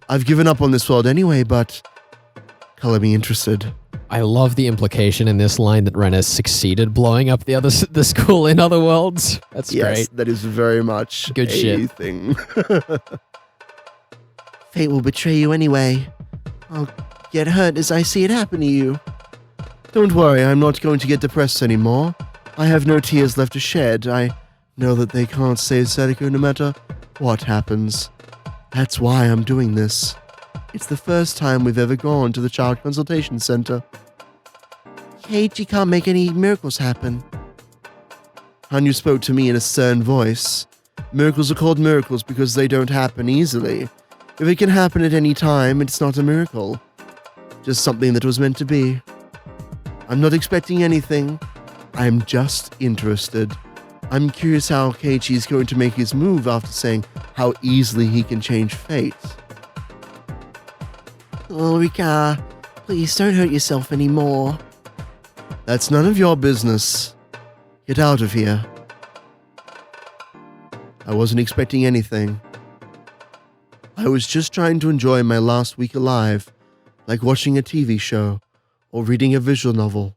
Speaker 2: I've given up on this world anyway, but color me interested.
Speaker 1: I love the implication in this line that Ren has succeeded blowing up the school in other worlds. That's
Speaker 2: Yes,
Speaker 1: great.
Speaker 2: that is very much
Speaker 1: Good
Speaker 2: a
Speaker 1: shit.
Speaker 2: thing. Fate will betray you anyway. I'll get hurt as I see it happen to you. Don't worry, I'm not going to get depressed anymore. I have no tears left to shed. I know that they can't save Sadako no matter what happens. That's why I'm doing this. It's the first time we've ever gone to the Child Consultation Center. Keiichi can't make any miracles happen. Hanyu spoke to me in a stern voice. Miracles are called miracles because they don't happen easily. If it can happen at any time, it's not a miracle. Just something that was meant to be. I'm not expecting anything. I'm just interested. I'm curious how Keiichi is going to make his move after saying how easily he can change fate. Oh, Rika, please don't hurt yourself anymore. That's none of your business. Get out of here. I wasn't expecting anything. I was just trying to enjoy my last week alive, like watching a TV show or reading a visual novel.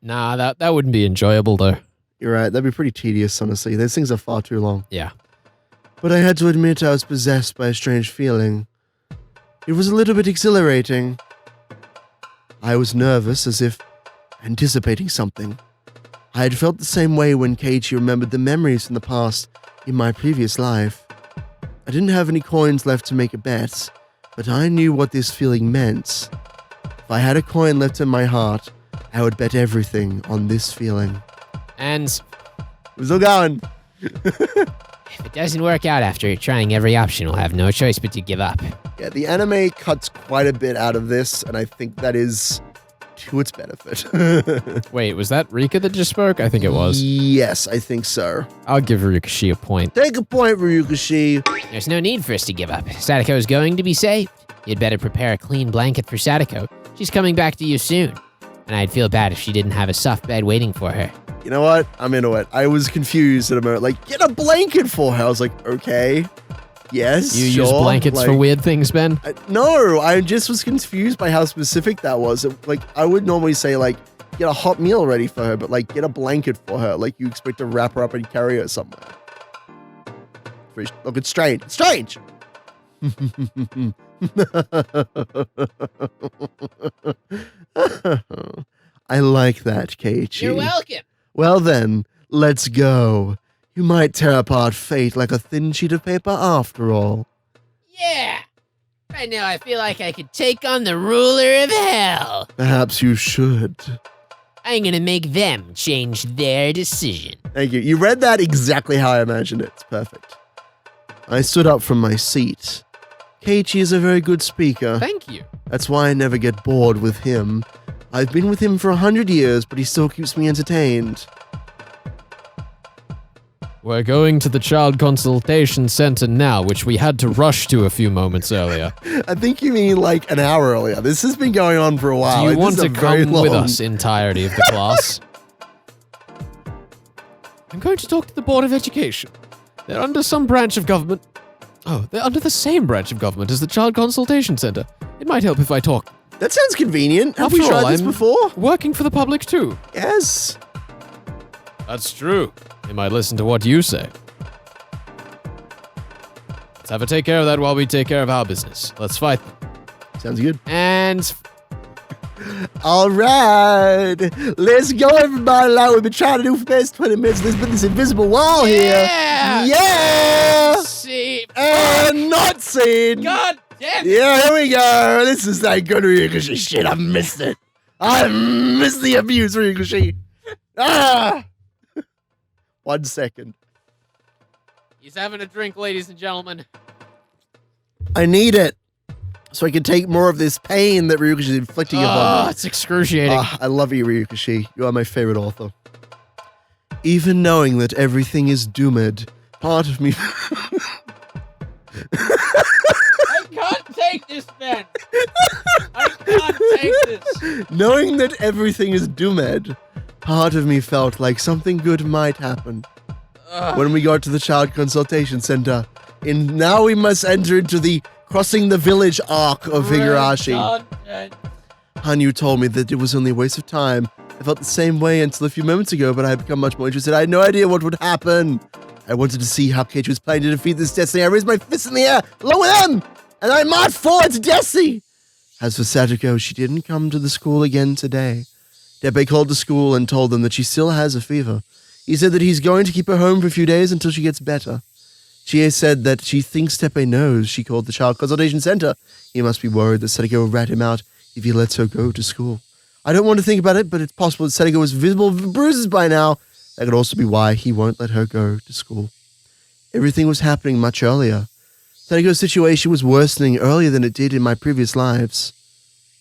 Speaker 1: Nah, that wouldn't be enjoyable though.
Speaker 2: You're right, that'd be pretty tedious, honestly. Those things are far too long.
Speaker 1: Yeah.
Speaker 2: But I had to admit I was possessed by a strange feeling. It was a little bit exhilarating. I was nervous, as if anticipating something. I had felt the same way when Keiichi remembered the memories from the past in my previous life. I didn't have any coins left to make a bet, but I knew what this feeling meant. If I had a coin left in my heart, I would bet everything on this feeling.
Speaker 3: And
Speaker 2: We're still going.
Speaker 3: if it doesn't work out after trying every option, we'll have no choice but to give up.
Speaker 2: Yeah, the anime cuts quite a bit out of this, and I think that is to its benefit.
Speaker 1: Wait, was that Rika that just spoke? I think it was.
Speaker 2: Yes, I think so.
Speaker 1: I'll give Ryukishi a point.
Speaker 2: Take a point, Ryukishi.
Speaker 3: There's no need for us to give up. Sadako's going to be saved. You'd better prepare a clean blanket for Sadako. She's coming back to you soon. And I'd feel bad if she didn't have a soft bed waiting for her.
Speaker 2: You know what? I'm into it. I was confused at a moment. Like, get a blanket for her. I was like, okay. Yes,
Speaker 1: You
Speaker 2: sure.
Speaker 1: use blankets for
Speaker 2: Like,
Speaker 1: weird things, Ben?
Speaker 2: No, I just was confused by how specific that was. Like, I would normally say, like, get a hot meal ready for her, but, like, get a blanket for her. Like, you expect to wrap her up and carry her somewhere. Look, it's strange. It's strange! I like that, Keiichi.
Speaker 3: You're welcome.
Speaker 2: Well then, let's go. You might tear apart fate like a thin sheet of paper after all.
Speaker 3: Yeah. Right now I feel like I could take on the ruler of hell.
Speaker 2: Perhaps you should.
Speaker 3: I'm gonna make them change their decision.
Speaker 2: Thank you. You read that exactly how I imagined it. It's perfect. I stood up from my seat. Keiichi is a very good speaker.
Speaker 1: Thank you.
Speaker 2: That's why I never get bored with him. I've been with him for 100 years, but he still keeps me entertained.
Speaker 1: We're going to the Child Consultation Center now, which we had to rush to a few moments earlier.
Speaker 2: I think you mean like an hour earlier. This has been going on for a while.
Speaker 1: Do you
Speaker 2: This
Speaker 1: want
Speaker 2: is
Speaker 1: to
Speaker 2: a very
Speaker 1: come with
Speaker 2: long-
Speaker 1: us, entirety of the class? I'm going to talk to the Board of Education. They're under some branch of government. Oh, they're under the same branch of government as the Child Consultation Center. It might help if I talk.
Speaker 2: That sounds convenient. Have we
Speaker 1: After all,
Speaker 2: tried this
Speaker 1: I'm
Speaker 2: before?
Speaker 1: Working for the public, too.
Speaker 2: Yes.
Speaker 1: That's true. They might listen to what you say. Let's have her take care of that while we take care of our business. Let's fight them.
Speaker 2: Sounds good.
Speaker 1: And
Speaker 2: All right. Let's go, everybody. Like we've been trying to do for the past 20 minutes. There's been this invisible wall here.
Speaker 3: Yeah!
Speaker 2: Yeah.
Speaker 3: See,
Speaker 2: And not seen.
Speaker 3: God damn it!
Speaker 2: Yeah, here we go. This is that good Ryukishi shit. I missed it. I missed the abuse, Ryukishi. Ah. 1 second.
Speaker 1: he's having a drink, ladies and gentlemen.
Speaker 2: I need it so I can take more of this pain that Ryukishi is inflicting upon me.
Speaker 1: It's excruciating.
Speaker 2: I love you, Ryukishi. You are my favorite author. Even knowing that everything is doomed, part of me...
Speaker 3: I can't take this, Ben. I
Speaker 1: can't take this.
Speaker 2: Knowing that everything is doomed, part of me felt like something good might happen. When we got to the child consultation center, and now we must enter into the crossing the village arc of Higurashi. Hanyu told me that it was only a waste of time. I felt the same way until a few moments ago, but I had become much more interested. I had no idea what would happen. I wanted to see how Keiichi was planning to defeat this destiny. I raised my fist in the air, along with him, and I marched forward to destiny. As for Satoko, she didn't come to the school again today. Teppei called the school and told them that she still has a fever. He said that he's going to keep her home for a few days until she gets better. Chie said that she thinks Teppei knows she called the child consultation center. He must be worried that Satoko will rat him out if he lets her go to school. I don't want to think about it, but it's possible that Satoko has visible bruises by now. That could also be why he won't let her go to school. Everything was happening much earlier. Satoko's situation was worsening earlier than it did in my previous lives.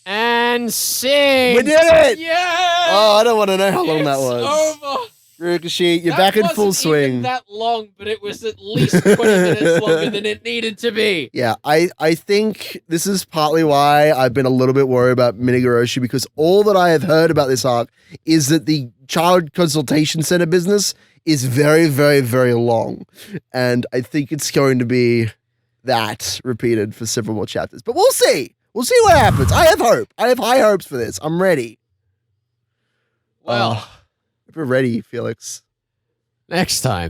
Speaker 3: And sing!
Speaker 2: We did it!
Speaker 1: Yeah!
Speaker 2: Oh, I don't want to know how long that was.
Speaker 1: Over.
Speaker 2: Ricochet, you're
Speaker 1: That
Speaker 2: back in full
Speaker 1: wasn't even
Speaker 2: swing.
Speaker 1: that long, but it was at least 20 minutes longer than it needed to be.
Speaker 2: Yeah, I think this is partly why I've been a little bit worried about Higurashi, because all that I have heard about this arc is that the child consultation center business is very, very, very long. And I think it's going to be that repeated for several more chapters. But we'll see. We'll see what happens. I have hope. I have high hopes for this. I'm ready.
Speaker 1: Well,
Speaker 2: We're ready, Felix.
Speaker 1: next time.